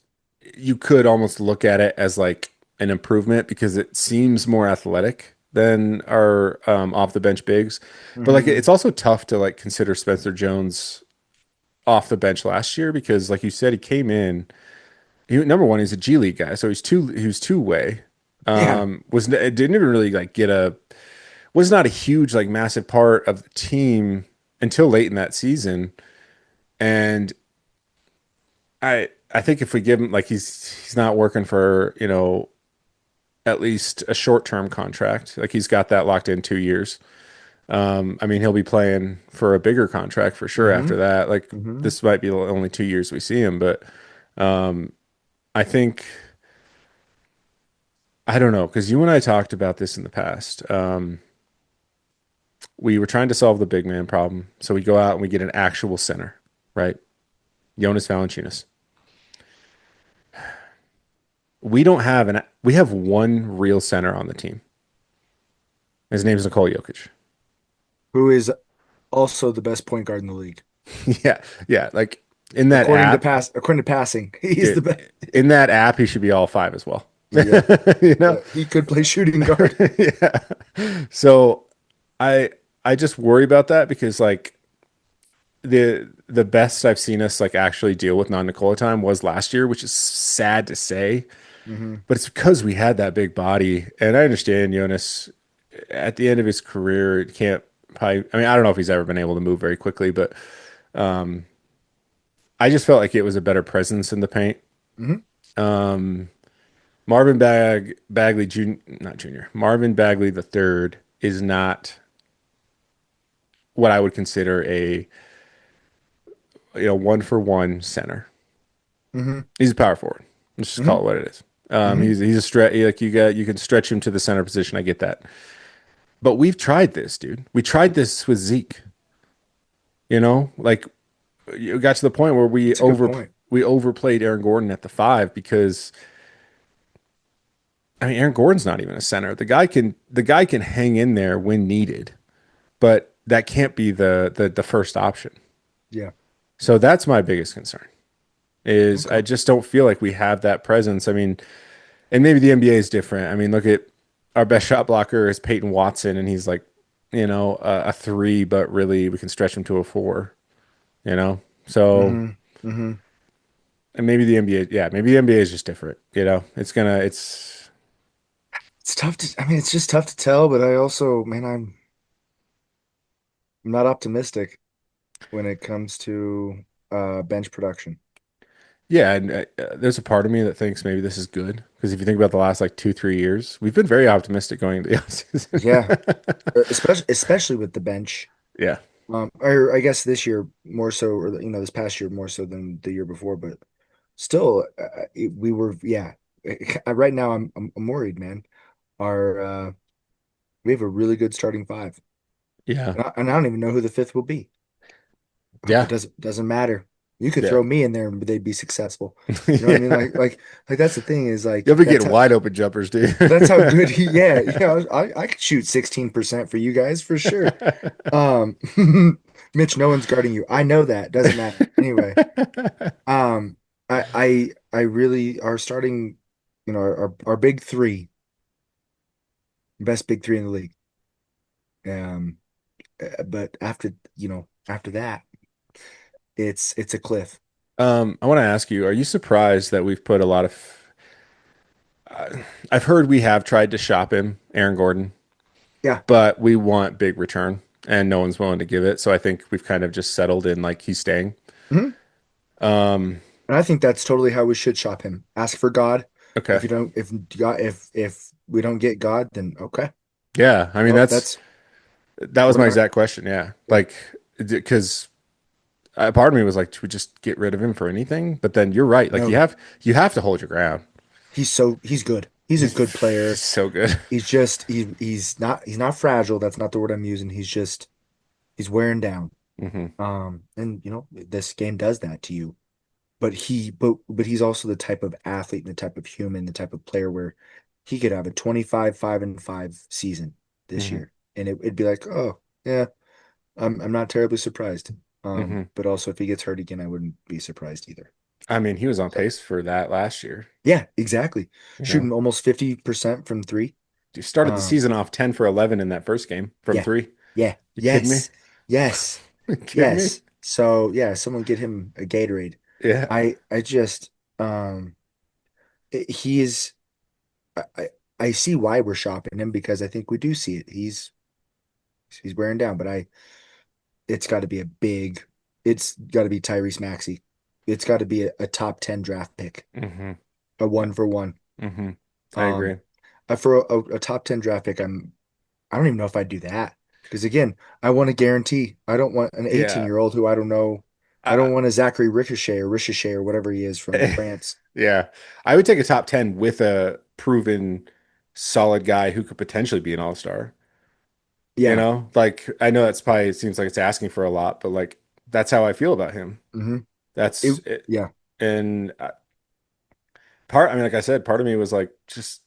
you could almost look at it as like an improvement because it seems more athletic than our off the bench bigs. But like Hmm. it's also tough to like consider Spencer Jones off the bench last year because like you said, he came in. Number one, he's a G League guy, so he was two way. Yeah. It didn't even really like get a was not a huge like massive part of the team until late in that season. And I think if we give him like he's not working for, at least a short-term contract. Like he's got that locked in 2 years. I mean, he'll be playing for a bigger contract for sure Hmm. after that. Like Hmm. this might be the only 2 years we see him, but I think I don't know because you and I talked about this in the past. We were trying to solve the big man problem, so we go out and we get an actual center, right? Jonas Valanciunas. We have one real center on the team. His name is Nikola Jokic. Who is also the best point guard in the league. Yeah, yeah. Like in that app, According to passing, he's the it, best. in that app, he should be all five as well. Yeah. You know? Yeah. He could play shooting guard. Yeah. So I I just worry about that because like the best I've seen us like actually deal with non-Nicola time was last year, which is sad to say, Hmm. but it's because we had that big body. And I understand Jonas at the end of his career can't probably. I mean, I don't know if he's ever been able to move very quickly, but I just felt like it was a better presence in the paint. Hmm. Bagley Jr. not Junior. Marvin Bagley the third is not what I would consider a one for one center. Hmm. He's a power forward. Let's just Hmm. call it what it is. Hmm. He's a stretch like you can stretch him to the center position. I get that, but we've tried this, dude. We tried this with Zeke. Like you got to the point where It's a good point. we overplayed Aaron Gordon at the five because I mean Aaron Gordon's not even a center. The guy can hang in there when needed, but that can't be the first option. Yeah. So that's my biggest concern is I Okay. just don't feel like we have that presence. I mean, and maybe the NBA is different. I mean, look at our best shot blocker is Peyton Watson, and he's like, a three, but really we can stretch him to a four. So Hmm. Hmm. and maybe the NBA, yeah, maybe the NBA is just different. It's It's tough to, I mean, it's just tough to tell, but I also, man, I'm not optimistic when it comes to bench production. yeah, and there's a part of me that thinks maybe this is good because if you think about the last like 2, 3 years, we've been very optimistic going into the Yeah, offseason. especially with the bench. Yeah, Or I guess this year more so, or this past year more so than the year before, but still, we were, yeah. Right now, I'm worried, man. Our We have a really good starting five, yeah, and I don't even know who the fifth will be. It yeah, doesn't matter. You could yeah. throw me in there and they'd be successful. You know what I mean? Yeah. Like that's the thing is You'll like be getting wide open jumpers, dude. that's how good he. Yeah, yeah. I could shoot 16% for you guys for sure. Um, Mitch, no one's guarding you. I know that. Doesn't matter. Anyway, I really are starting, our big three, best big three in the league. Um, but after that, it's a cliff. I want to ask you, are you surprised that we've put a lot of I've heard we have tried to shop him, Aaron Gordon, Yeah. but we want big return and no one's willing to give it. So I think we've kind of just settled in like he's staying. Mhm. And I think that's totally how we should shop him. Ask for God. Okay. If God, if we don't get God, then okay. Yeah. I mean, Well, that was we're my not. exact question. Yeah. Yeah. Like, because part of me was like, should we just get rid of him for anything? But then you're right. Like, No, you have to hold your ground. he's good. He's a He's good player. he's so good. He's not fragile. That's not the word I'm using. He's wearing down. Hmm. And this game does that to you. But he's also the type of athlete and the type of human, the type of player where he could have a 25 5-5 season this Hmm. year. And it'd be like, oh, yeah, I'm not terribly surprised. Hmm. But also if he gets hurt again, I wouldn't be surprised either. I mean, he was on So pace for that last year. yeah, exactly. You know, Shooting almost 50% from three. he started the Um, season off 10 for 11 in that first game from yeah, three. yeah, You kidding me? yes, yes, You kidding me? yes. So yeah, someone get him a Gatorade. Yeah. I just he is I I see why we're shopping him because I think we do see it. He's wearing down, but I it's got to be a big. It's got to be Tyrese Maxey. It's got to be a top 10 draft pick, Hmm. a one for one. Hmm. I Um, agree. for a top 10 draft pick, I don't even know if I'd do that because again, I want a guarantee. I don't want an 18 Yeah. year old who I don't know. I I, don't want a Zachary Ricochet or whatever he is from France. yeah. I would take a top 10 with a proven solid guy who could potentially be an all-star. You Yeah. know, like I know that's probably it seems like it's asking for a lot, but like that's how I feel about him. hmm That's it. yeah. And I mean, like I said, part of me was like, just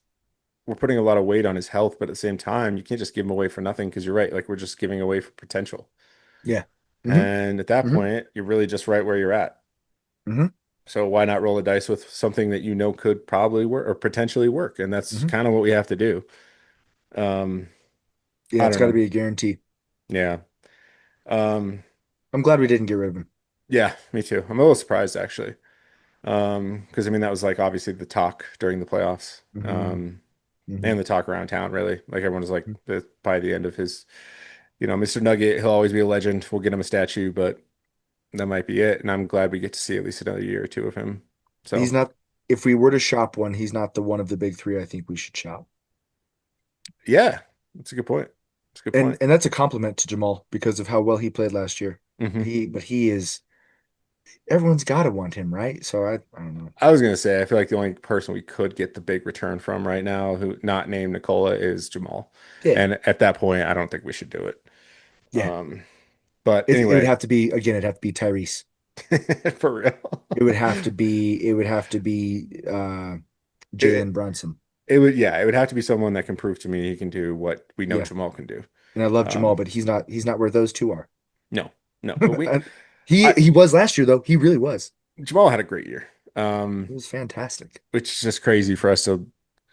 we're putting a lot of weight on his health, but at the same time, you can't just give him away for nothing because you're right. Like we're just giving away for potential. Yeah. hmm And at that hmm point, you're really just right where you're at. hmm So why not roll the dice with something that you know could probably work or potentially work? And that's hmm kind of what we have to do. Um, Yeah, I it's don't got to know. be a guarantee. Yeah. Um, I'm glad we didn't get rid of him. yeah, me too. I'm a little surprised actually. Because I mean that was like obviously the talk during the playoffs. hmm hmm And the talk around town, really. Like everyone was like, by the end of his, Mr. Nugget, he'll always be a legend. We'll get him a statue, but that might be it. And I'm glad we get to see at least another year or two of him. He's So, not, if we were to shop one, he's not the one of the big three I think we should shop. yeah, that's a good point. That's a good And point. and that's a compliment to Jamal because of how well he played last year. Hmm. But he is, everyone's got to want him, right? So I don't know. I was gonna say, I feel like the only person we could get the big return from right now, who not named Nikola, is Jamal. Yeah. And at that point, I don't think we should do it. Yeah. Um, but It would anyway, have to be, again, it'd have to be Tyrese. for real. It would have to be It, Jalen Brunson. it would have to be someone that can prove to me he can do what we know Yeah. Jamal can do. And I love Jamal, Um, but he's not where those two are. no, no, but And he I, he was last year though. He really was. Jamal had a great year, He was fantastic. which is just crazy for us to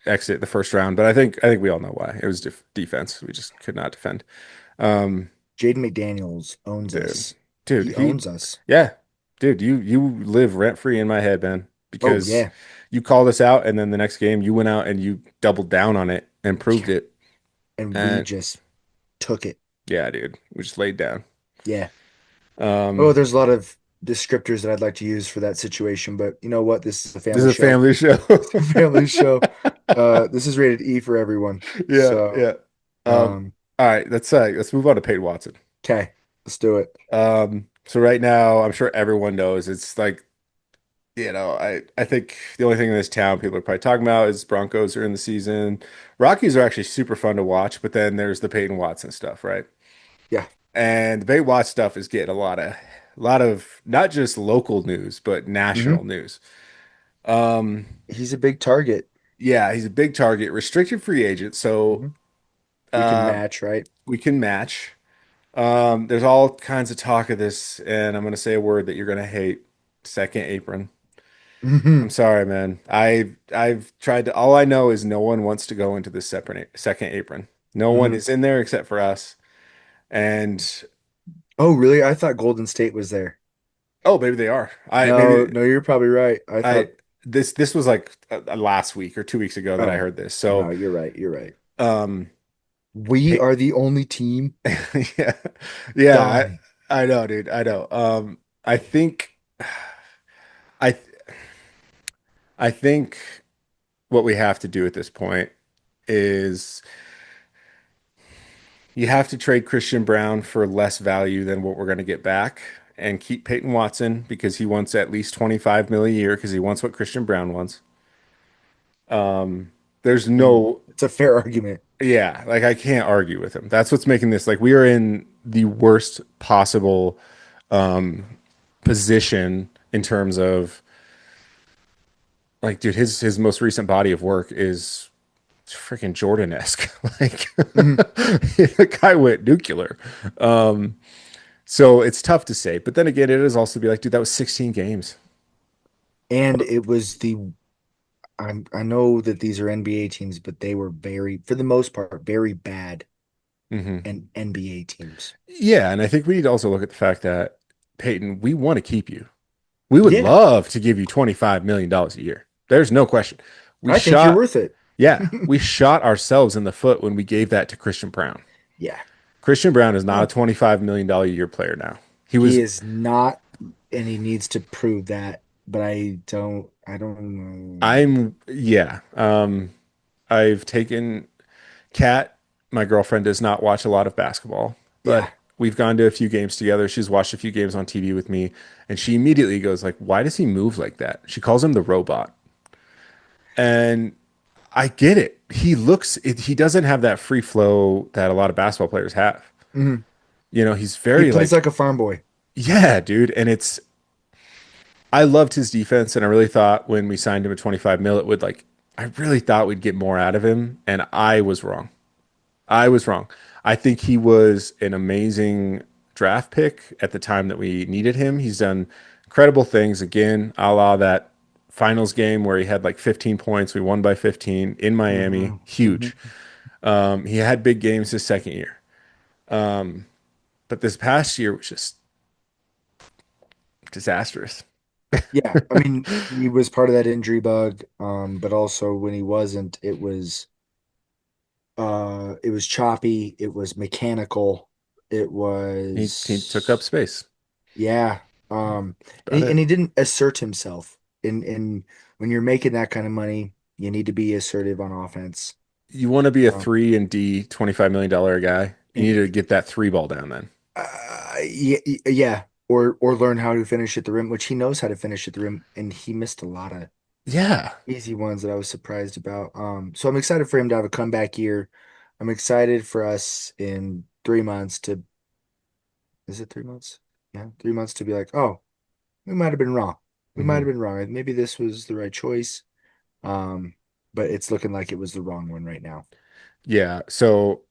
exit the first round. But I think we all know why. It was defense. We just could not defend. Um, Jaden McDaniels owns dude, us. dude, He owns us. yeah, dude, you live rent free in my head, man, Oh because yeah. you called us out, and then the next game you went out and you doubled down on it and proved Yeah. it. And we And just took it. yeah, dude, we just laid down. Yeah. Oh, Um, there's a lot of descriptors that I'd like to use for that situation, but you know what? This is a this is family a show. family show. It's a family show. This is rated E for everyone. Yeah, So, yeah. Um, um, all right, let's move on to Peyton Watson. okay, let's do it. So right now, I'm sure everyone knows it's like, I think the only thing in this town people are probably talking about is Broncos are in the season. Rockies are actually super fun to watch, but then there's the Peyton Watson stuff, right? Yeah. And the Peyton Watson stuff is getting a lot of not just local news, but hmm national news. Um, He's a big target. yeah, he's a big target, restricted free agent, so hmm We can uh, match, right? we can match. There's all kinds of talk of this, and I'm gonna say a word that you're gonna hate. Second apron. hmm I'm sorry, man. I've tried to. All I know is no one wants to go into this separate second apron. No one hmm is in there except for us. And Oh, really? I thought Golden State was there. oh, maybe they are. I No, maybe no, you're probably right. I I thought, this was like last week or 2 weeks ago that I oh, heard this. no, So you're right. You're right. um, We hey, are the only team. yeah, yeah. Donny. I know, dude. I know. I think I I think what we have to do at this point is you have to trade Christian Brown for less value than what we're going to get back and keep Peyton Watson because he wants at least 25 million a year because he wants what Christian Brown wants. There's I mean, no, it's a fair argument. yeah, like I can't argue with him. That's what's making this like we are in the worst possible position in terms of like, dude, his most recent body of work is freaking Jordan-esque. Like Mhm. the guy went nuclear. So it's tough to say. But then again, it is also be like, dude, that was 16 games. And it was I know that these are NBA teams, but they were very, for the most part, very bad Hmm. and NBA teams. Yeah, and I think we need to also look at the fact that Peyton, we want to keep you. We would Yeah, love to give you $25 million dollars a year. There's no question. We I think you're shot, worth it. yeah, we shot ourselves in the foot when we gave that to Christian Brown. Yeah. Christian Brown is not a No, $25 million dollars a year player now. He he was, is not, and he needs to prove that. But I don't know. yeah. I've taken Kat, my girlfriend, does not watch a lot of basketball, Yeah. but we've gone to a few games together. She's watched a few games on TV with me, and she immediately goes like, "Why does he move like that?" She calls him the robot. And I get it. He doesn't have that free flow that a lot of basketball players have. Mhm. He's He very plays like, like a farm boy. yeah, dude. And I loved his defense, and I really thought when we signed him at 25 mil, I really thought we'd get more out of him, and I was wrong. I was wrong. I think he was an amazing draft pick at the time that we needed him. He's done incredible things again, a la that finals game where he had like 15 points. We won by 15 in Miami. Hmm. Huge. Hmm. He had big games his second year. But this past year was just disastrous. Yeah, I mean, he was part of that injury bug, but also when he wasn't, it was choppy, it was mechanical, it He took up was space. yeah, That's about and it. he didn't assert himself. And when you're making that kind of money, you need to be assertive on offense. You want to be a Um, 3 and D $25 million guy. You need to get that three ball down then. yeah, yeah, or learn how to finish at the rim, which he knows how to finish at the rim, and he missed a lot of Yeah. easy ones that I was surprised about. So I'm excited for him to have a comeback year. I'm excited for us in 3 months to, is it 3 months? Yeah, 3 months to be like, oh, we might have been wrong. We might have Mhm. been wrong. Maybe this was the right choice. Um, but it's looking like it was the wrong one right now. Yeah. So,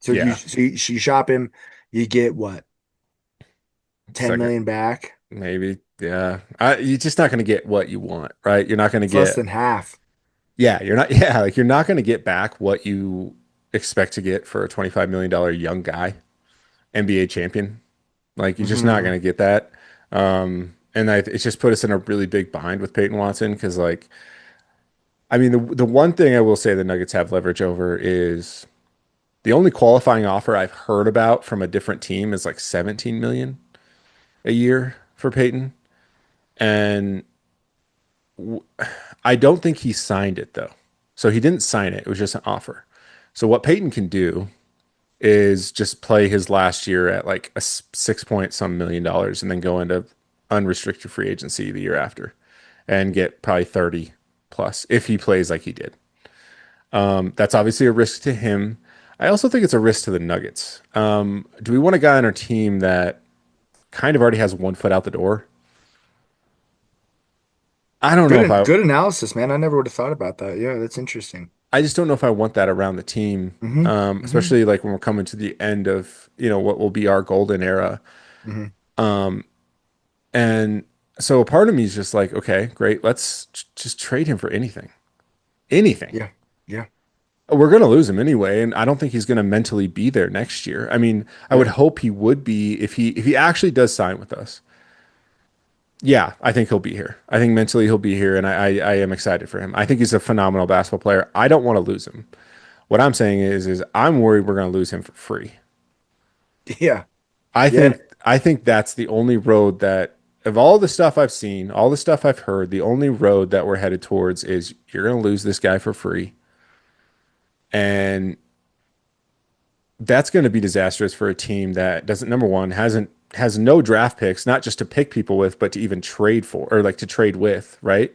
yeah. So you shop him, you get what, 10 Second, million back? maybe. Yeah. You're just not going to get what you want, right? You're not going to It's less get, than half. yeah, you're not, yeah, like you're not going to get back what you expect to get for a $25 million young guy, NBA champion. Like, you're just not Hmm. going to get that. And it's just put us in a really big bind with Peyton Watson because, like, I mean, the one thing I will say the Nuggets have leverage over is the only qualifying offer I've heard about from a different team is like 17 million a year for Peyton. And I don't think he signed it though. So he didn't sign it. It was just an offer. So what Peyton can do is just play his last year at like a 6 point some million dollars and then go into unrestricted free agency the year after and get probably 30 plus if he plays like he did. That's obviously a risk to him. I also think it's a risk to the Nuggets. Do we want a guy on our team that kind of already has one foot out the door? I don't know if Good analysis, man. I never would have thought about that. Yeah, that's interesting. I just don't know if I want that around the team, Hmm. Hmm. especially like when we're coming to the end of, what will be our golden era. Hmm. And so a part of me is just like, okay, great. Let's just trade him for anything. Anything. Yeah. Yeah. We're going to lose him anyway, and I don't think he's going to mentally be there next year. I mean, I would Yeah. hope he would be if he actually does sign with us. Yeah, I think he'll be here. I think mentally he'll be here, and I am excited for him. I think he's a phenomenal basketball player. I don't want to lose him. What I'm saying is I'm worried we're going to lose him for free. Yeah. I Yeah. think I think that's the only road that. of all the stuff I've seen, all the stuff I've heard, the only road that we're headed towards is you're going to lose this guy for free. And that's going to be disastrous for a team that doesn't, number one, has no draft picks, not just to pick people with, but to even trade for or like to trade with, right?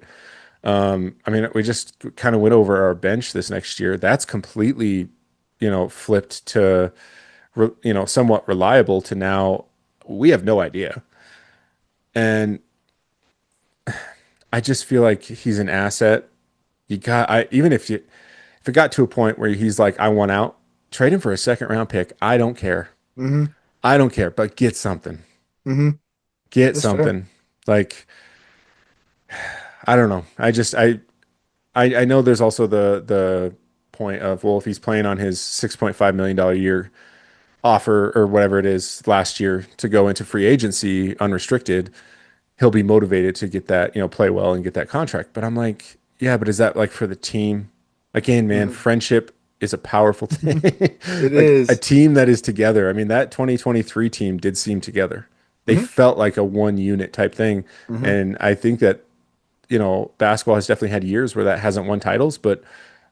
I mean, we just kind of went over our bench this next year. That's completely, flipped to, somewhat reliable to now we have no idea. And I just feel like he's an asset. Even if it got to a point where he's like, I want out, trade him for a second round pick. I don't care. Hmm. I don't care, but get something. Hmm. Get That's fair. something. Like, I don't know. I know there's also the point of, well, if he's playing on his $6.5 million a year offer or whatever it is last year to go into free agency unrestricted, he'll be motivated to get that, play well and get that contract. But I'm like, yeah, but is that like for the team? Again, man, Hmm. friendship is a powerful thing. It Like a is. team that is together. I mean, that 2023 team did seem together. They Hmm. felt like a one unit type thing. Hmm. And I think that, basketball has definitely had years where that hasn't won titles, but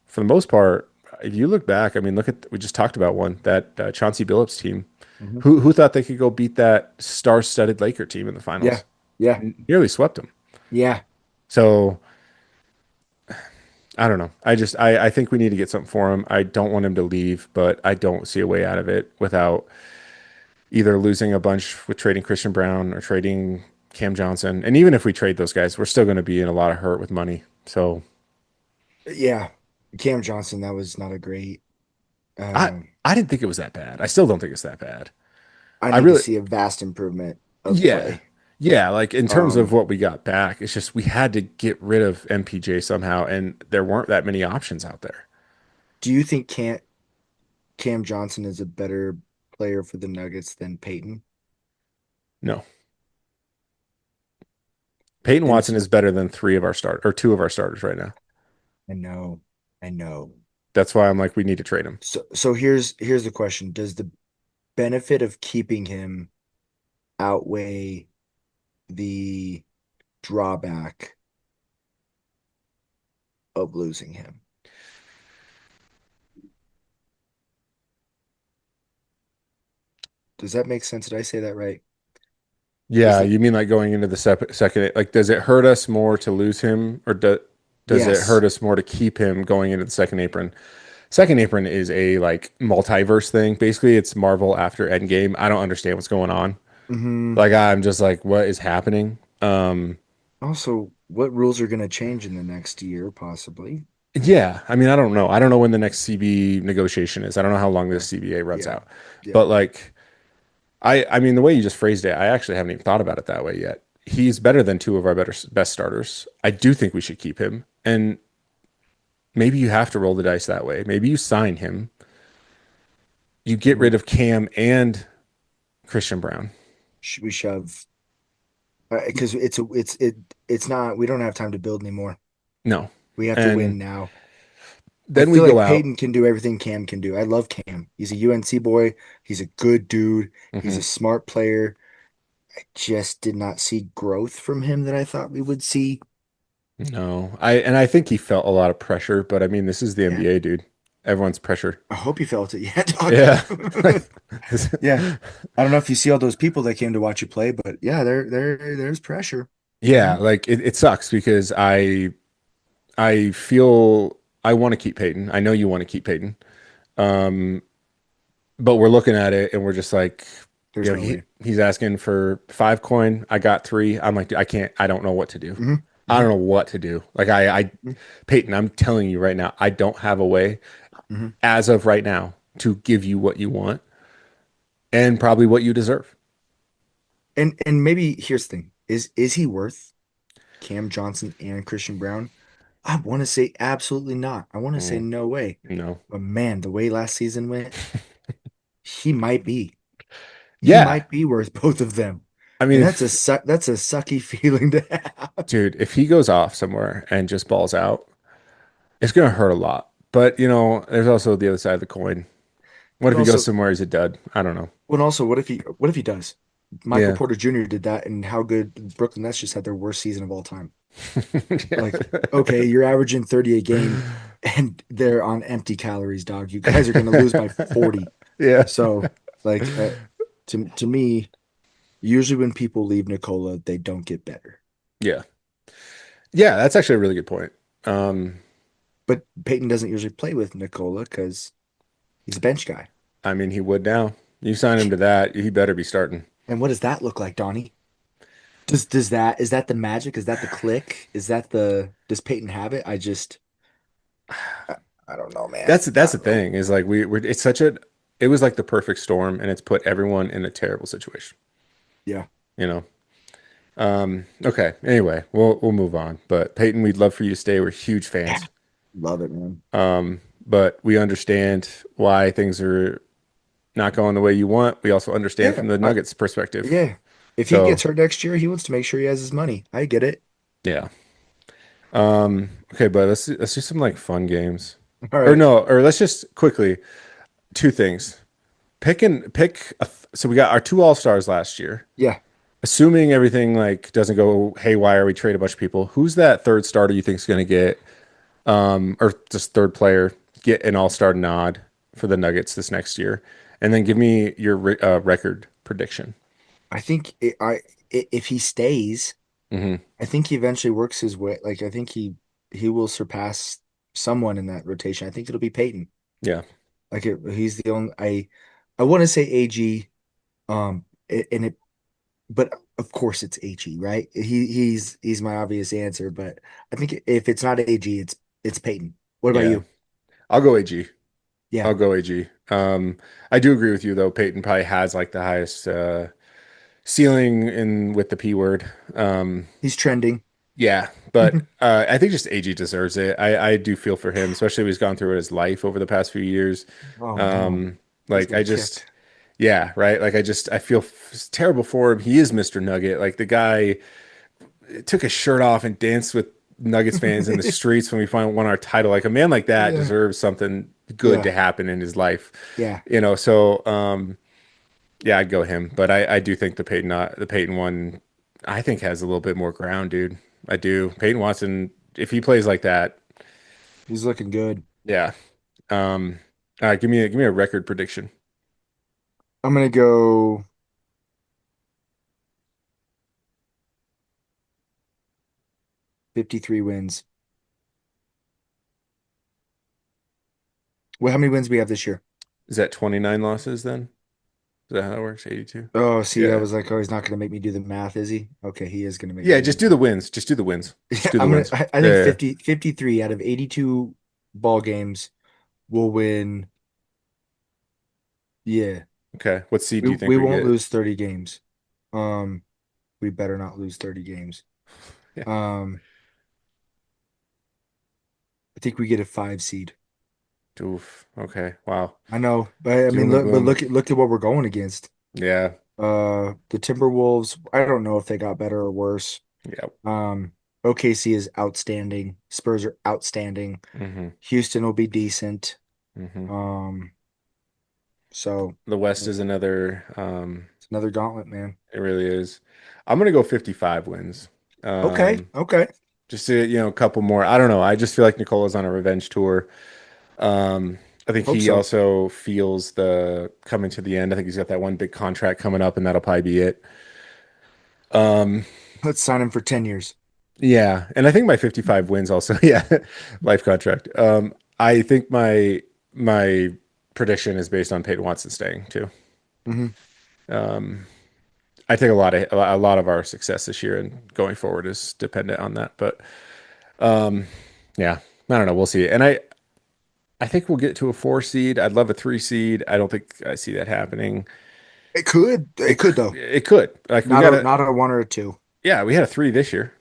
for the most part, if you look back, I mean, we just talked about one, that Chauncey Billups team. Hmm. Who thought they could go beat that star-studded Laker team in the Yeah. finals? Yeah. Nearly swept them. Yeah. So I don't know. I think we need to get something for him. I don't want him to leave, but I don't see a way out of it without either losing a bunch with trading Christian Brown or trading Cam Johnson. And even if we trade those guys, we're still going to be in a lot of hurt with money. So Yeah. Cam Johnson, that was not a great. I Um, I didn't think it was that bad. I still don't think it's that bad. I I need to really see a vast improvement of Yeah. play. Yeah, like in terms of Um, what we got back, it's just we had to get rid of MPJ somehow, and there weren't that many options out there. do you think Cam Johnson is a better player for the Nuggets than Peyton? No. Peyton And Watson is better than two of our starters right now. I know, I know. That's why I'm like, we need to trade him. So here's the question: does the benefit of keeping him outweigh the drawback of losing him? Does that make sense? Did I say that right? Is Yeah, it you mean like going into the second, like, does it hurt us more to lose him, or does it hurt yes. us more to keep him going into the second apron? Second apron is a like multiverse thing. Basically, it's Marvel after Endgame. I don't understand what's going on. Hmm. Like, I'm just like, what is happening? Also, what rules are going to change in the next year, possibly? Yeah, I mean, I don't know. I don't know when the next CB negotiation is. I don't know how long this Yeah, CBA runs yeah, out. yeah. But like, I mean, the way you just phrased it, I actually haven't even thought about it that way yet. He's better than two of our best starters. I do think we should keep him, and maybe you have to roll the dice that way. Maybe you sign him, you get Hmm. rid of Cam and Christian Brown. Should we shove? Because it's not. We don't have time to build anymore. No, We have to and win now. I then we feel go like out. Peyton can do everything Cam can do. I love Cam. He's a UNC boy. He's a good dude. He's Mhm. a smart player. I just did not see growth from him that I thought we would see. No, I think he felt a lot of pressure, but I mean, this is the Yeah. NBA, dude. Everyone's pressure. I hope you felt it. Yeah, dog. Yeah. Like, Yeah. I don't know if you see all those people that came to watch you play, but yeah, there's pressure. yeah, Hmm. like it sucks because I feel I want to keep Peyton. I know you want to keep Peyton. Um, but we're looking at it and we're just like, There's no way. he's asking for 5 coin. I got three. I'm like, I can't, I don't know what to do. Hmm. I don't Hmm. know what to do. Like Peyton, I'm telling you right now, I don't have a way Hmm. as of right now to give you what you want and probably what you deserve. And maybe here's the thing. Is he worth Cam Johnson and Christian Brown? I want to say absolutely not. I want to say Mm, no way. no. But man, the way last season went, he might be. He Yeah. might be worth both of them. I mean, And if, that's a sucky feeling to have. dude, if he goes off somewhere and just balls out, it's going to hurt a lot. But, there's also the other side of the coin. What But if he goes also, somewhere he's a dud? I don't know. what if he does? Michael Yeah. Porter Jr. did that, and how good Brooklyn Nets just had their worst season of all time. Yeah. Like, okay, you're averaging 30 a game, and they're on empty calories, dog. You guys are going to lose by 40. Yeah. So, like, to me, usually when people leave Nikola, they don't get better. Yeah. Yeah, that's actually a really good point. Um, But Peyton doesn't usually play with Nikola because he's a bench guy. I mean, he would now. You sign him to that, he better be starting. And what does that look like, Donnie? Does that is that the magic? Is that the click? Is that the does Peyton have it? I, I don't know, man. That's the thing is like we're it's such a it was like the perfect storm and it's put everyone in a terrible situation, Yeah, you know. Okay. Anyway, we'll move on. But Peyton, we'd love for you to stay. We're huge yeah, fans. love it, man. But we understand why things are not going the way you want. We also understand Yeah, from the Nuggets perspective. yeah. If he So gets hurt next year, he wants to make sure he has his money. I get it. yeah. Okay, but let's do some like fun games. All Or right. no, or let's just quickly two things. So we got our two all-stars last year. Yeah, Assuming everything like doesn't go haywire, we trade a bunch of people. Who's that third starter you think is going to get or just third player get an all-star nod for the Nuggets this next year? And then give me your record prediction. I think if he stays, Hmm. I think he eventually works his way. Like I think he will surpass someone in that rotation. I think it'll be Peyton. Yeah. He's the only I want to say AG. And it, but of course it's AG, right? He's my obvious answer, but I think if it's not AG, it's Peyton. What about Yeah. you? I'll go AG. Yeah, I'll go AG. I do agree with you though. Peyton probably has like the highest ceiling in with the P word. he's trending. Yeah, but I think just AG deserves it. I do feel for him, especially what he's gone through in his life over the past few years. Oh no, Um, he's like I getting just, kicked. yeah, right. Like I feel terrible for him. He is Mr. Nugget. Like the guy took his shirt off and danced with Nuggets fans in the streets when we finally won our title. Like a man like that Yeah, deserves something good to yeah, happen in his life, yeah. you know. So yeah, I'd go him, but I do think the Peyton one, I think has a little bit more ground, dude. I do. Peyton Watson, if he plays like that, He's looking good. yeah. Um, all right, give me a record prediction. I'm gonna go 53 wins. Well, how many wins do we have this year? Is that 29 losses then? Is that how that works? 82? Oh, see, I Yeah. was like, oh, he's not gonna make me do the math, is he? Okay, he is gonna make me Yeah, do the just do the math. wins. Just do the wins. Just Yeah, do the wins. I think Yeah, yeah. 53 out of 82 ball games will win. Yeah. Okay. What seed do you think We we won't get? lose 30 games. Um, we better not lose 30 games. Yeah. Um, I think we get a 5 seed. Oof. Okay. Wow. I know, but I mean, Doom and look, but gloom. look at what we're going against. Yeah. The Timberwolves, I don't know if they got better or worse. Yeah. Um, OKC is outstanding. Spurs are outstanding. Hmm. Houston will be decent. Hmm. Um, so The West yeah, is another. it's another gauntlet, man. It really is. I'm gonna go 55 wins. Okay, Um, okay. just to, a couple more. I don't know. I just feel like Nicola's on a revenge tour. I think Hope he so. also feels the coming to the end. I think he's got that one big contract coming up, and that'll probably be it. Um, Let's sign him for 10 years. yeah, and I think my 55 wins also. Yeah, life contract. I think my prediction is based on Peyton Watson staying too. Hmm. Um, I think a lot of our success this year and going forward is dependent on that. But yeah, I don't know. We'll see. And I think we'll get to a 4 seed. I'd love a 3 seed. I don't think I see that happening. It could. It could though. It could. Like we got Not a one or a two. yeah, we had a 3 this year.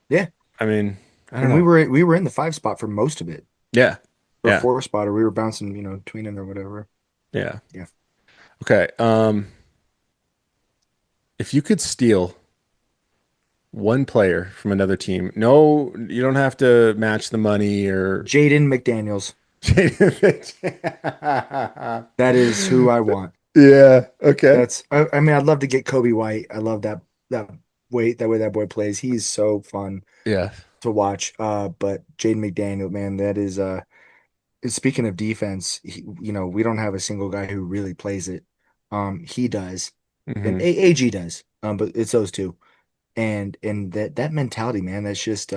Yeah. I mean, I don't And know. we were in the 5 spot for most of it. Yeah. Or Yeah. 4 spot, or we were bouncing, between it or whatever. Yeah. Yeah. Okay. If you could steal one player from another team, no, you don't have to match the money or Jaden McDaniels. That is who I want. Yeah. Okay. I mean, I'd love to get Kobe White. I love that that way that boy plays. He's so fun Yeah. to watch. But Jaden McDaniel, man, that is speaking of defense, we don't have a single guy who really plays it. He does, and Hmm. AG does. But it's those two. And that mentality, man, that's just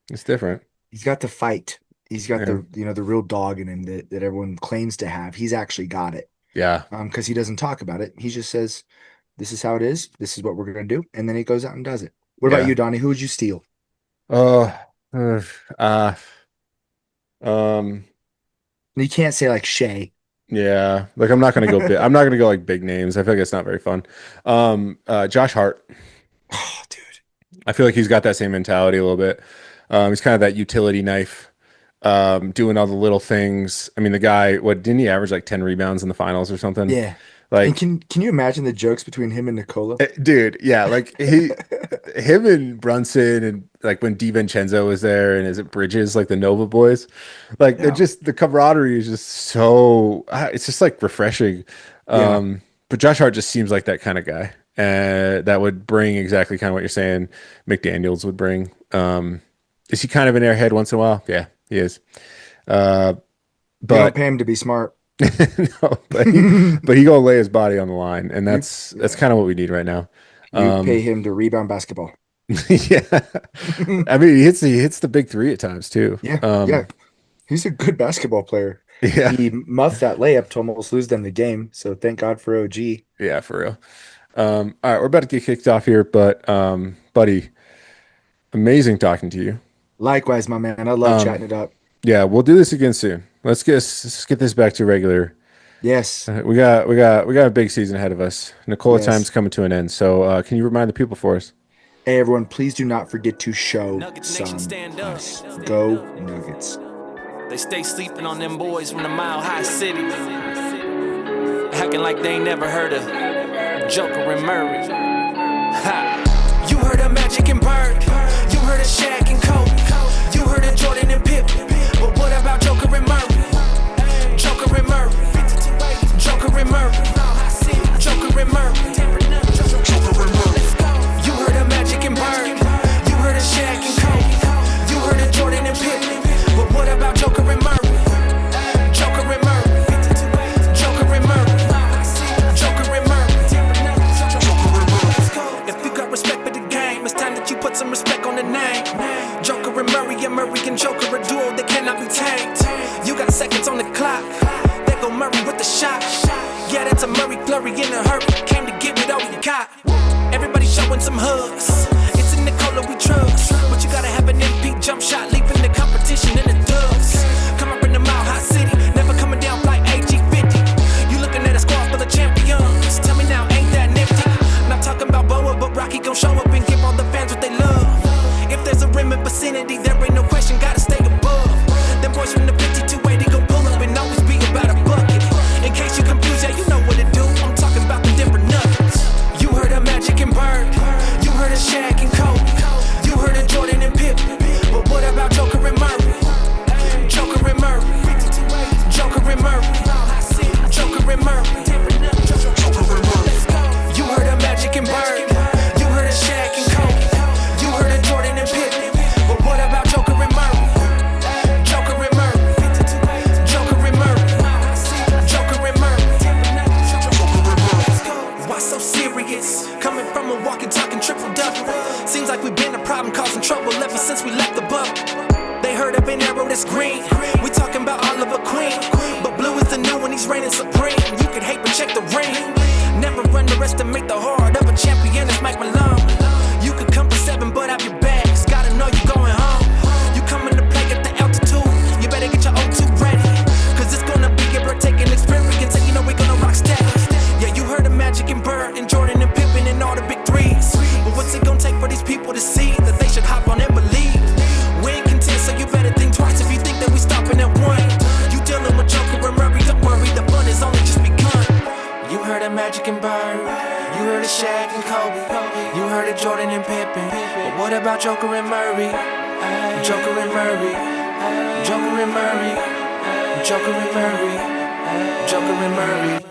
It's different. he's got the fight. He's got Yeah. the real dog in him that everyone claims to have. He's actually got it. Yeah. Because he doesn't talk about it. He just says, "This is how it is. This is what we're gonna do," and then he goes out and does it. What about Yeah. you, Donnie? Who would you steal? Oh, uh, uh, um, You can't say like Shay. yeah. Like I'm not gonna go big. I'm not gonna go like big names. I feel like it's not very fun. Josh Hart. Oh, dude. I feel like he's got that same mentality a little bit. He's kind of that utility knife, doing all the little things. I mean, the guy, what didn't he average like 10 rebounds in the finals or something? Yeah. And Like, can you imagine the jokes between him and Nikola? dude, yeah, like him and Brunson and like when DiVincenzo was there and is it Bridges, like the Nova boys, like they're Yeah. just the camaraderie is just so it's just like refreshing. Yeah. But Josh Hart just seems like that kind of guy, that would bring exactly kind of what you're saying. McDaniels would bring. Is he kind of an airhead once in a while? Yeah, he is. Uh, You don't but pay him to be smart. no, but he gonna lay his body on the line, and You that's yeah. kind of what we need right now. You Um, pay him to rebound basketball. yeah, I mean he hits the big three at times too. Yeah. Yeah. He's a good basketball player. Yeah, He muffed that layup to almost lose them the game. So thank God for OG. yeah, for real. All right, we're about to get kicked off here, but buddy, amazing talking to you. Likewise, my man. I love Um, chatting it up. yeah, we'll do this again soon. Let's get this back to regular. Yes. We got a big season ahead of us. Nicola time's Yes. coming to an end. So can you remind the people for us? Hey, everyone, please do not forget to show Nuggets Nation some stand up. us. Go Nuggets. They stay sleeping on them boys from the Mile High City. Acting like they ain't never heard of Joker and Murray. Ha! You heard of Magic and Bird. You heard of Shaq and Kobe. You heard of Jordan and Pippen. But what about Joker and Murray? Joker and Murray. Joker and Murray. Joker and Murray. You heard of Magic and Bird. You heard of Shaq and Kobe. You heard of Jordan and Pippen. But what about Joker and Murray? Joker and Murray. Joker and Murray. Joker and Murray. If you got respect for the game, it's time that you put some respect on the name. Joker and Murray and Joker, a duo that cannot be tamed. You got seconds on the clock. There go Murray with the shot. Yeah, that's a Murray flurry in a hurry. Came to give it all you got. Everybody showing some hugs. It's in Nikola We Trust. But you gotta have an MP jump shot, leaving the competition in the dust. Come up in the Mile High City, never coming down like AG50. You looking at a squad full of champions. Tell me now, ain't that nifty? Not talking about Boa, but Rocky gon' show up and give all the fans what they love. If there's a rim in vicinity, there ain't no question, gotta stay above. Them boys from the 5280 gon' pull up and always be about a bucket. In case you confused, yeah, you know what to do. I'm talking about the Denver Nuggets. You heard of Magic and Bird. You heard of Shaq and Kobe. You heard of Jordan and Pippen. But what about Joker and Murray? Joker and Murray. Joker and Murray. Joker and Murray. You heard of Magic and Bird. You heard of Shaq and Kobe. You heard of Jordan and Pippen. But what about Joker and Murray? Joker and Murray. Joker and Murray. Joker and Murray. Why so serious? Coming from a walking, talking triple double. Seems like we've been a problem, causing trouble ever since we left the bubble. They heard of an arrow that's green. We talking about Oliver Queen. But blue is the new one, he's reigning supreme. You can hate, but check the ring. Never underestimate the heart of a champion, it's Mike Malone. You could come for 7, but have your bags. Gotta know you going home. You coming to play at the altitude. You better get your O2 ready. Cause it's gonna be a breathtaking experience. And you know we're gonna rock steady. Yeah, you heard of Magic and Bird and Jordan and Pippen and all the big threes. But what's it gonna take for these people to see that they should hop on and believe? We ain't content, so you better think twice if you think that we stopping at one. You dealing with Joker and Murray, don't worry, the fun is only just begun. You heard of Magic and Bird. You heard of Shaq and Kobe. You heard of Jordan and Pippen. But what about Joker and Murray? Joker and Murray. Joker and Murray. Joker and Murray. Joker and Murray.